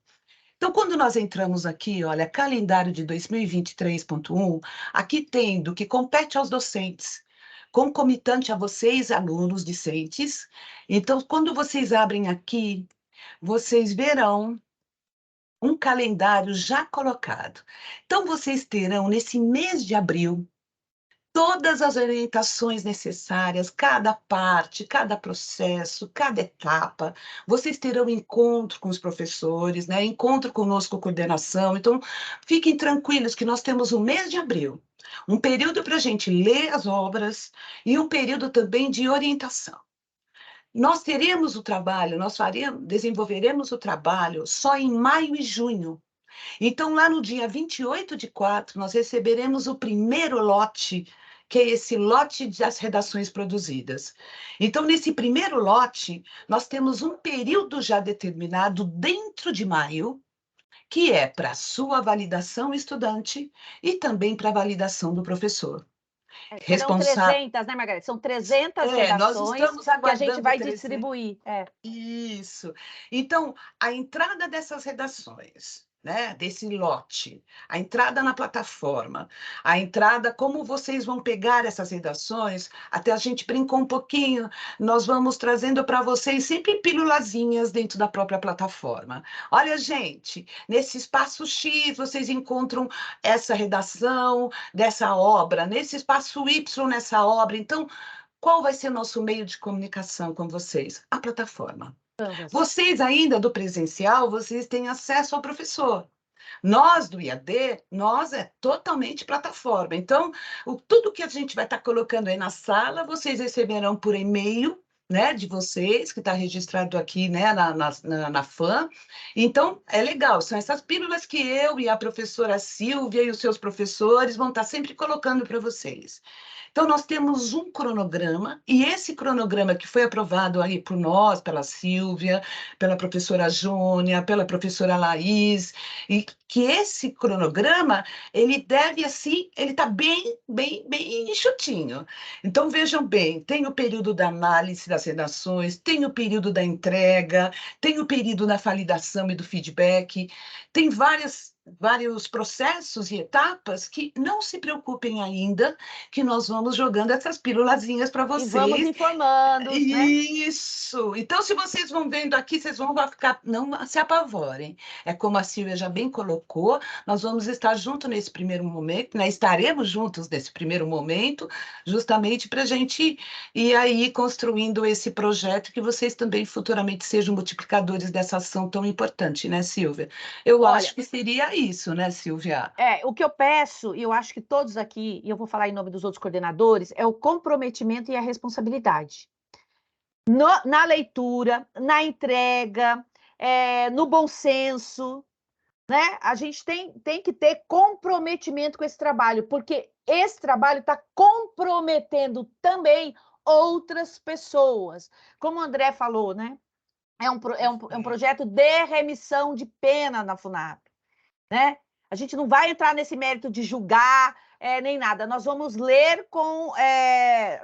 Então, quando nós entramos aqui, olha, calendário de 2023.1, aqui tem do que compete aos docentes, concomitante a vocês, alunos, discentes. Então, quando vocês abrem aqui, vocês verão um calendário já colocado. Então, vocês terão, nesse mês de abril, todas as orientações necessárias, cada parte, cada processo, cada etapa. Vocês terão encontro com os professores, né? Encontro conosco, coordenação. Então, fiquem tranquilos que nós temos o mês de abril, um período para a gente ler as obras e um período também de orientação. Nós teremos o trabalho, desenvolveremos o trabalho só em maio e junho, Então, lá no dia 28/4, nós receberemos o primeiro lote, que é esse lote das redações produzidas. Então, nesse primeiro lote, nós temos um período já determinado dentro de maio, que é para sua validação estudante e também para a validação do professor. Serão 300, né, Margareth? São 300 nós redações estamos que a gente aguardando vai 300. distribuir. Isso. Então, a entrada dessas redações, né, desse lote, a entrada na plataforma, a entrada, como vocês vão pegar essas redações, até a gente brincou um pouquinho, nós vamos trazendo para vocês sempre pílulazinhas dentro da própria plataforma. Olha, gente, nesse espaço X vocês encontram essa redação dessa obra, nesse espaço Y nessa obra. Então, qual vai ser o nosso meio de comunicação com vocês? A plataforma. Vocês ainda do presencial, vocês têm acesso ao professor. Nós do IAD, nós é totalmente plataforma. Então, tudo que a gente vai estar colocando aí na sala, vocês receberão por e-mail, né, de vocês, que está registrado aqui, né, na FAM. Então, é legal, são essas pílulas que eu e a professora Silvia e os seus professores vão estar sempre colocando para vocês. Então, nós temos um cronograma, e esse cronograma que foi aprovado aí por nós, pela Silvia, pela professora Jônia, pela professora Laís, e que esse cronograma, ele deve, assim, ele está bem enxutinho. Então, vejam bem, tem o período da análise das redações, tem o período da entrega, tem o período da validação e do feedback, tem vários processos e etapas que não se preocupem ainda, que nós vamos jogando essas pílulazinhas para vocês. E vamos informando, né? Isso! Então, se vocês vão vendo aqui, vocês vão ficar, não se apavorem. É como a Silvia já bem colocou, nós vamos estar juntos nesse primeiro momento, né? Estaremos juntos nesse primeiro momento, justamente para a gente ir aí construindo esse projeto, que vocês também futuramente sejam multiplicadores dessa ação tão importante, né, Silvia? Eu acho que seria isso, né, Silvia? O que eu peço, e eu acho que todos aqui, e eu vou falar em nome dos outros coordenadores, é o comprometimento e a responsabilidade. Na leitura, na entrega, no bom senso, né? A gente tem que ter comprometimento com esse trabalho, porque esse trabalho está comprometendo também outras pessoas. Como o André falou, né? É um projeto de remissão de pena na FUNAP, né? A gente não vai entrar nesse mérito de julgar nem nada. Nós vamos ler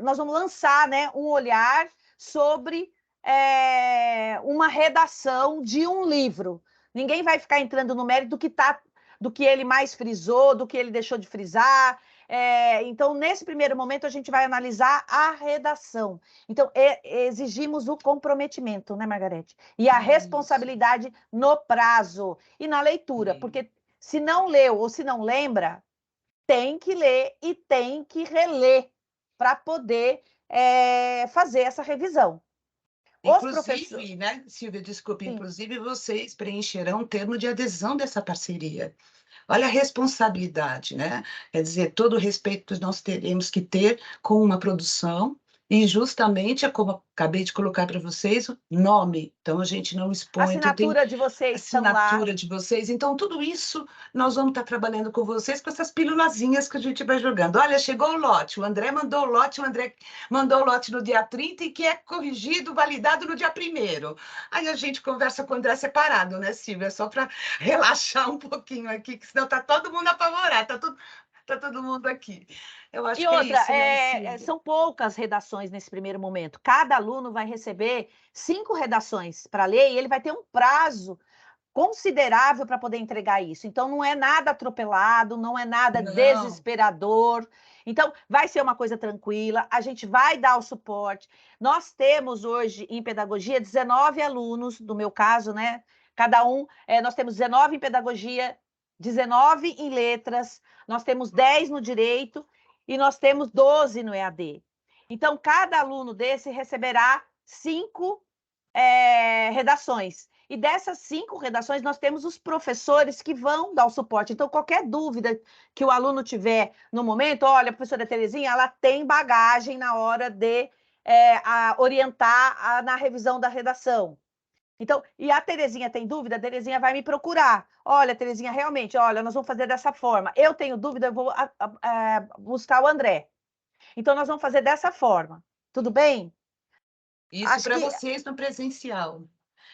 nós vamos lançar, né, um olhar sobre uma redação de um livro. Ninguém vai ficar entrando no mérito do que ele mais frisou, do que ele deixou de frisar. Então, nesse primeiro momento, a gente vai analisar a redação. Então, exigimos o comprometimento, né, Margareth? E a responsabilidade no prazo e na leitura, porque se não leu ou se não lembra, tem que ler e tem que reler para poder fazer essa revisão. Inclusive, né, Silvia, desculpe, inclusive vocês preencherão o termo de adesão dessa parceria. Olha a responsabilidade, né? Quer dizer, todo o respeito nós teremos que ter com uma produção, e justamente, como acabei de colocar para vocês, o nome. Então, a gente não expõe... Assinatura de vocês assinatura de vocês. Então, tudo isso nós vamos estar trabalhando com vocês, com essas pílulazinhas que a gente vai jogando. Olha, chegou o lote, o André mandou o lote, no dia 30 e que é corrigido, validado no dia 1º. Aí a gente conversa com o André separado, né, Silvia? Só para relaxar um pouquinho aqui, que senão está todo mundo apavorado, tá todo mundo aqui. Eu acho que outra, é isso, né, são poucas redações nesse primeiro momento. Cada aluno vai receber 5 redações para ler e ele vai ter um prazo considerável para poder entregar isso. Então, não é nada atropelado, não é nada desesperador. Então, vai ser uma coisa tranquila, a gente vai dar o suporte. Nós temos hoje, em pedagogia, 19 alunos, no meu caso, né? Cada um, nós temos 19 em pedagogia, 19 em letras, nós temos 10 no direito e nós temos 12 no EAD. Então, cada aluno desse receberá 5 redações. E dessas 5 redações, nós temos os professores que vão dar o suporte. Então, qualquer dúvida que o aluno tiver no momento, olha, a professora Terezinha, ela tem bagagem na hora de orientar na revisão da redação. Então, e a Terezinha tem dúvida? A Terezinha vai me procurar. Olha, Terezinha, realmente, olha, nós vamos fazer dessa forma. Eu tenho dúvida, eu vou buscar o André. Então, nós vamos fazer dessa forma. Tudo bem? Isso para vocês no presencial.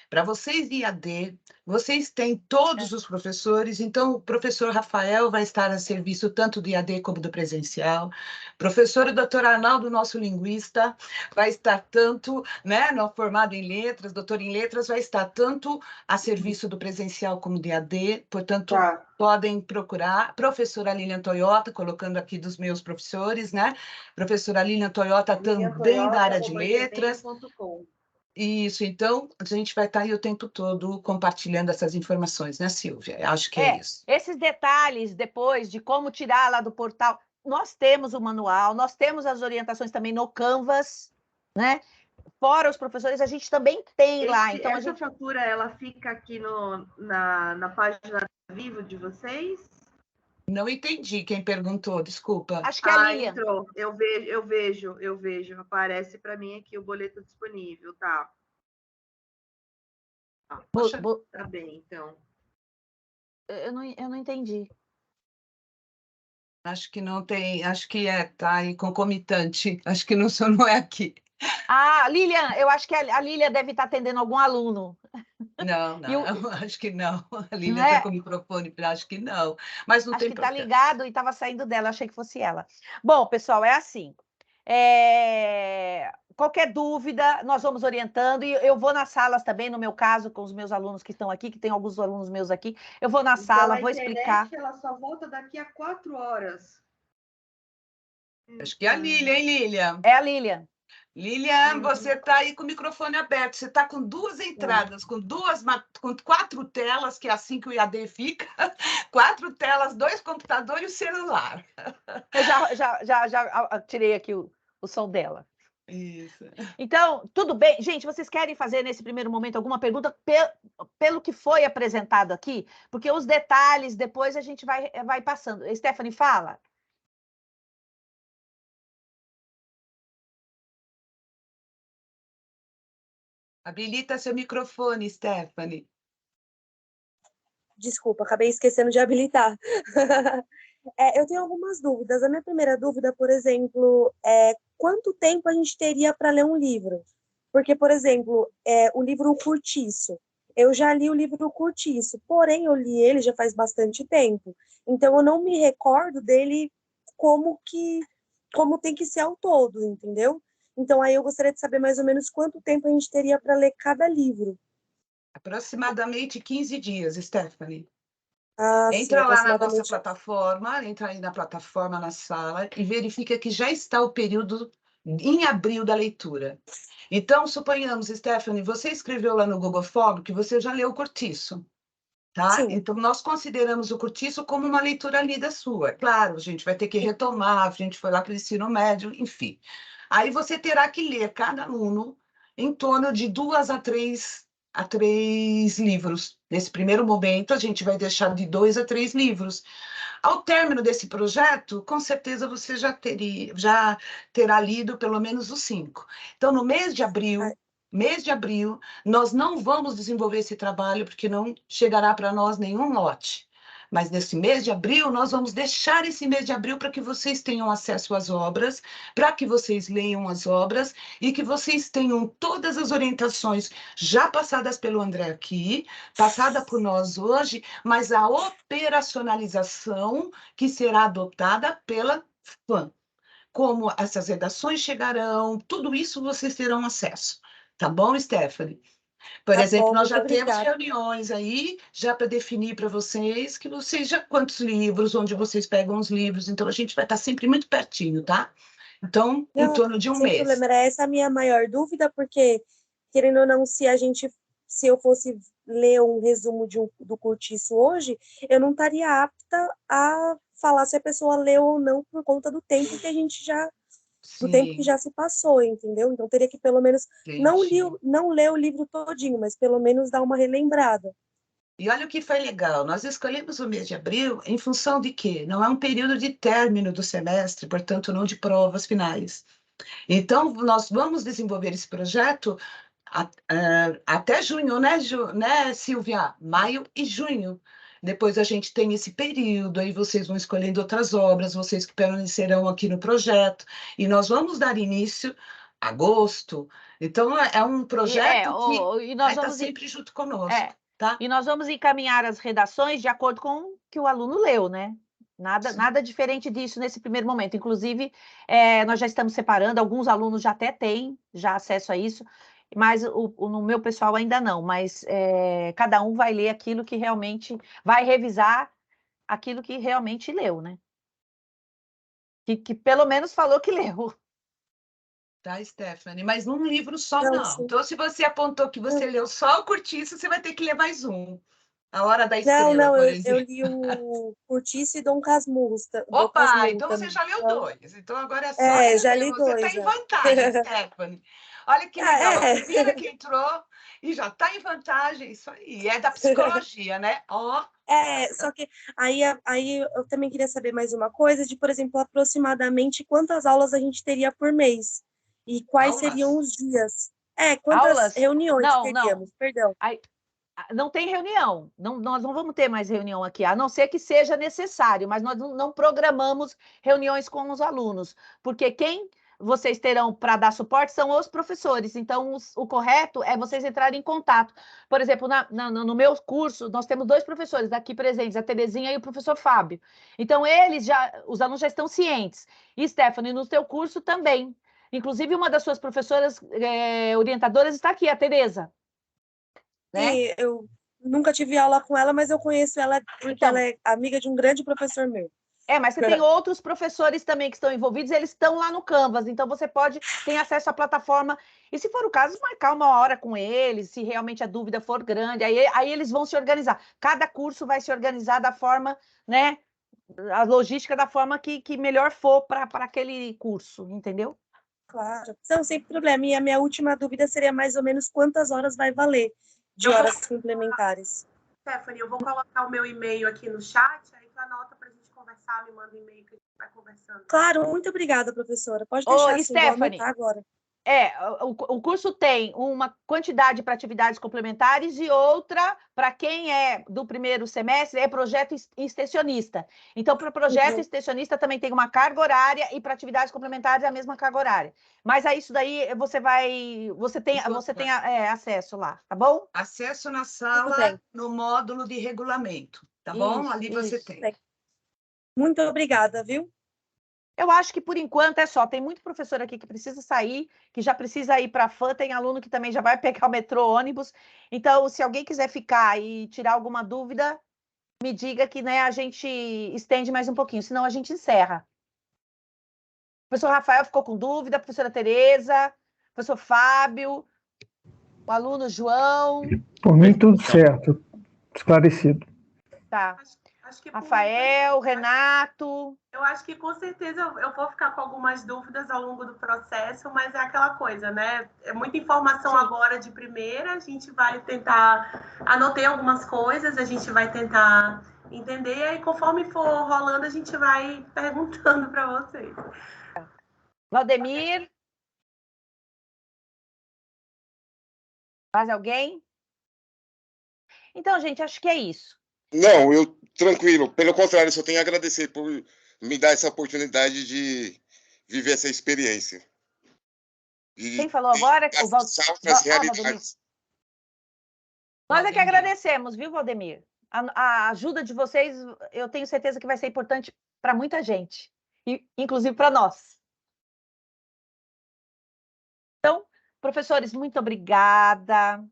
Para vocês de IAD, vocês têm todos os professores, então o professor Rafael vai estar a serviço tanto do IAD como do presencial. Professor doutor Arnaldo, nosso linguista, vai estar tanto, né, formado em letras, doutor em letras, vai estar tanto a serviço do presencial como do IAD, portanto, podem procurar. Professora Lilian Toyota, colocando aqui dos meus professores, né? Professora Lilian Toyota também da área de letras. Isso, então, a gente vai estar aí o tempo todo compartilhando essas informações, né, Silvia? Acho que é isso. Esses detalhes depois de como tirar lá do portal, nós temos o manual, nós temos as orientações também no Canvas, né? Fora os professores, a gente também tem lá. Então, essa fatura, ela fica aqui na página vivo de vocês? Não entendi quem perguntou, desculpa. Acho que é a Lilian. Entrou. Eu vejo. Aparece para mim aqui o boleto disponível, tá? Tá bem, então. Eu não entendi. Acho que não tem, acho que tá aí concomitante. Acho que não é aqui. Ah, Lilian, eu acho que a Lilian deve estar atendendo algum aluno. Não, acho que não. A Lilian está com o microfone, acho que não. Mas não acho tem problema. Está ligado e estava saindo dela, achei que fosse ela. Bom, pessoal, é assim. Qualquer dúvida, nós vamos orientando, e eu vou nas salas também, no meu caso, com os meus alunos que estão aqui, que tem alguns alunos meus aqui, eu vou na sala, vou explicar. Ela só volta daqui a 4 horas. Acho que é a Lilian, hein, Lilian? É a Lilian. Lilian, você está aí com o microfone aberto, você está com 2 entradas, com 4 telas, que é assim que o IAD fica, 4 telas, 2 computadores e o celular. Eu já tirei aqui o som dela. Isso. Então, tudo bem. Gente, vocês querem fazer nesse primeiro momento alguma pergunta pelo que foi apresentado aqui? Porque os detalhes depois a gente vai passando. Stephanie, fala. Habilita seu microfone, Stephanie. Desculpa, acabei esquecendo de habilitar. Eu tenho algumas dúvidas. A minha primeira dúvida, por exemplo, é quanto tempo a gente teria para ler um livro? Porque, por exemplo, o livro Curtiço, eu já li o livro Curtiço, porém eu li ele já faz bastante tempo. Então, eu não me recordo dele como tem que ser ao todo, entendeu? Então, aí eu gostaria de saber mais ou menos quanto tempo a gente teria para ler cada livro. Aproximadamente 15 dias, Stephanie. Entra lá na nossa plataforma, entra aí na plataforma, na sala, e verifica que já está o período em abril da leitura. Então, suponhamos, Stephanie, você escreveu lá no Google Form que você já leu o Curtiço. Tá? Sim. Então, nós consideramos o Curtiço como uma leitura lida sua. Claro, a gente vai ter que retomar, a gente foi lá para o ensino médio, enfim. Aí você terá que ler, cada aluno, em torno de 2 a 3 livros. Nesse primeiro momento, a gente vai deixar de 2 a 3 livros. Ao término desse projeto, com certeza você já terá lido pelo menos os 5. Então, no mês de abril, nós não vamos desenvolver esse trabalho, porque não chegará para nós nenhum lote. Mas nesse mês de abril, nós vamos deixar esse mês de abril para que vocês tenham acesso às obras, para que vocês leiam as obras e que vocês tenham todas as orientações já passadas pelo André aqui, passada por nós hoje, mas a operacionalização que será adotada pela FAM. Como essas redações chegarão, tudo isso vocês terão acesso. Tá bom, Stephanie? Por exemplo, nós já temos reuniões aí, já para definir para vocês, que vocês já quantos livros, onde vocês pegam os livros, então a gente vai estar sempre muito pertinho, tá? Então, em torno de um mês. Sem problema, era essa a minha maior dúvida, porque, querendo ou não, se eu fosse ler um resumo do Curtiço hoje, eu não estaria apta a falar se a pessoa leu ou não por conta do tempo que a gente já... do tempo que já se passou, entendeu? Então, teria que, pelo menos, não ler o livro todinho, mas pelo menos dar uma relembrada. E olha o que foi legal, nós escolhemos o mês de abril em função de quê? Não é um período de término do semestre, portanto, não de provas finais. Então, nós vamos desenvolver esse projeto até junho, né, né, Silvia? Maio e junho. Depois a gente tem esse período, aí vocês vão escolhendo outras obras, vocês que permanecerão aqui no projeto, e nós vamos dar início a agosto. Então, é um projeto que vai estar sempre junto conosco, tá? E nós vamos encaminhar as redações de acordo com o que o aluno leu, né? Nada diferente disso nesse primeiro momento. Inclusive, nós já estamos separando, alguns alunos já até têm já acesso a isso, mas no meu pessoal ainda não. Mas cada um vai ler aquilo que realmente, vai revisar aquilo que realmente leu, né? Que pelo menos falou que leu. Tá, Stephanie? Mas num livro só não. Então, se você apontou que você leu só o Curtiço, você vai ter que ler mais um. A Hora da Estrela, por exemplo. Eu li o Curtiço e Dom Casmurro. Opa, então você já leu 2. Então agora é só já li 2. Você está em vantagem, Stephanie. Olha que legal, a primeira que entrou e já está em vantagem, isso aí. É da psicologia, né? Só que aí eu também queria saber mais uma coisa, de, por exemplo, aproximadamente quantas aulas a gente teria por mês? E quais seriam os dias? Quantas reuniões teríamos? Perdão. Não tem reunião, nós não vamos ter mais reunião aqui, a não ser que seja necessário, mas nós não programamos reuniões com os alunos, porque quem vocês terão para dar suporte são os professores, então o correto é vocês entrarem em contato. Por exemplo, no meu curso, nós temos 2 professores aqui presentes, a Terezinha e o professor Fábio. Então, os alunos já estão cientes. E, Stephanie, no teu curso também. Inclusive, uma das suas professoras orientadoras está aqui, a Tereza. Né? Sim, eu nunca tive aula com ela, mas eu conheço ela porque ela é amiga de um grande professor meu. Mas você tem outros professores também que estão envolvidos, eles estão lá no Canvas, então você ter acesso à plataforma, e se for o caso, marcar uma hora com eles, se realmente a dúvida for grande, aí eles vão se organizar. Cada curso vai se organizar da forma, né, a logística da forma que melhor for para aquele curso, entendeu? Claro, não, sem problema. E a minha última dúvida seria mais ou menos quantas horas vai valer de horas complementares. Stephanie, eu vou colocar o meu e-mail aqui no chat, aí tu anota para a gente conversar, me manda um e-mail que a gente vai conversando. Claro, muito obrigada, professora. Pode deixar assim, vou anotar agora. O curso tem uma quantidade para atividades complementares e outra para quem é do primeiro semestre é projeto extensionista. Então, para projeto extensionista também tem uma carga horária e para atividades complementares é a mesma carga horária. Mas a isso daí você tem acesso lá, tá bom? Acesso na sala, no módulo de regulamento, tá bom? Ali você tem. Muito obrigada, viu? Eu acho que, por enquanto, é só. Tem muito professor aqui que precisa sair, que já precisa ir para a FAM, tem aluno que também já vai pegar o metrô, ônibus. Então, se alguém quiser ficar e tirar alguma dúvida, me diga que, né, a gente estende mais um pouquinho, senão a gente encerra. O professor Rafael ficou com dúvida, a professora Tereza, o professor Fábio, o aluno João. Por mim, tudo certo, esclarecido. Tá. Acho que Rafael, Renato. Eu acho que com certeza eu vou ficar com algumas dúvidas ao longo do processo, mas é aquela coisa, né? É muita informação agora de primeira, a gente vai tentar, anotei algumas coisas, a gente vai tentar entender, e aí conforme for rolando, a gente vai perguntando para vocês. Valdemir? Mais alguém? Então, gente, acho que é isso. Não, tranquilo. Pelo contrário, só tenho a agradecer por me dar essa oportunidade de viver essa experiência. Quem falou agora? Outras realidades. Nós é que agradecemos, viu, Valdemir? A ajuda de vocês, eu tenho certeza que vai ser importante para muita gente, inclusive para nós. Então, professores, muito obrigada.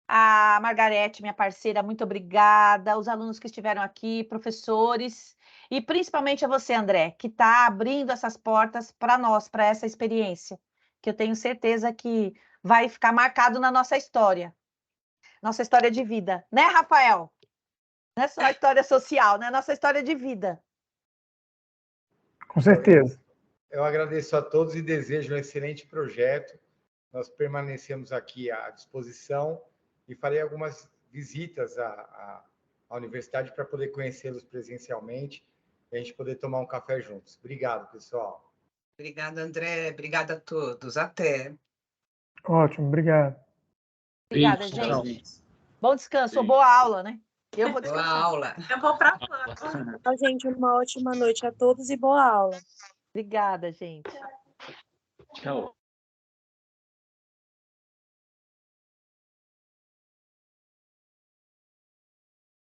A Margarete, minha parceira, muito obrigada. Os alunos que estiveram aqui, professores, e principalmente a você, André, que está abrindo essas portas para nós, para essa experiência, que eu tenho certeza que vai ficar marcado na nossa história de vida. Né, Rafael? Não é só a história social, né? Nossa história de vida. Com certeza. Eu agradeço a todos e desejo um excelente projeto. Nós permanecemos aqui à disposição e farei algumas visitas à universidade para poder conhecê-los presencialmente e a gente poder tomar um café juntos. Obrigado, pessoal. Obrigada, André. Obrigada a todos. Até. Ótimo, obrigado. Obrigada, Beijo, gente. tchau. Bom descanso, boa aula, né? Eu vou descansar. Boa aula. Eu vou para a Gente, uma ótima noite a todos e boa aula. Obrigada, gente. Tchau.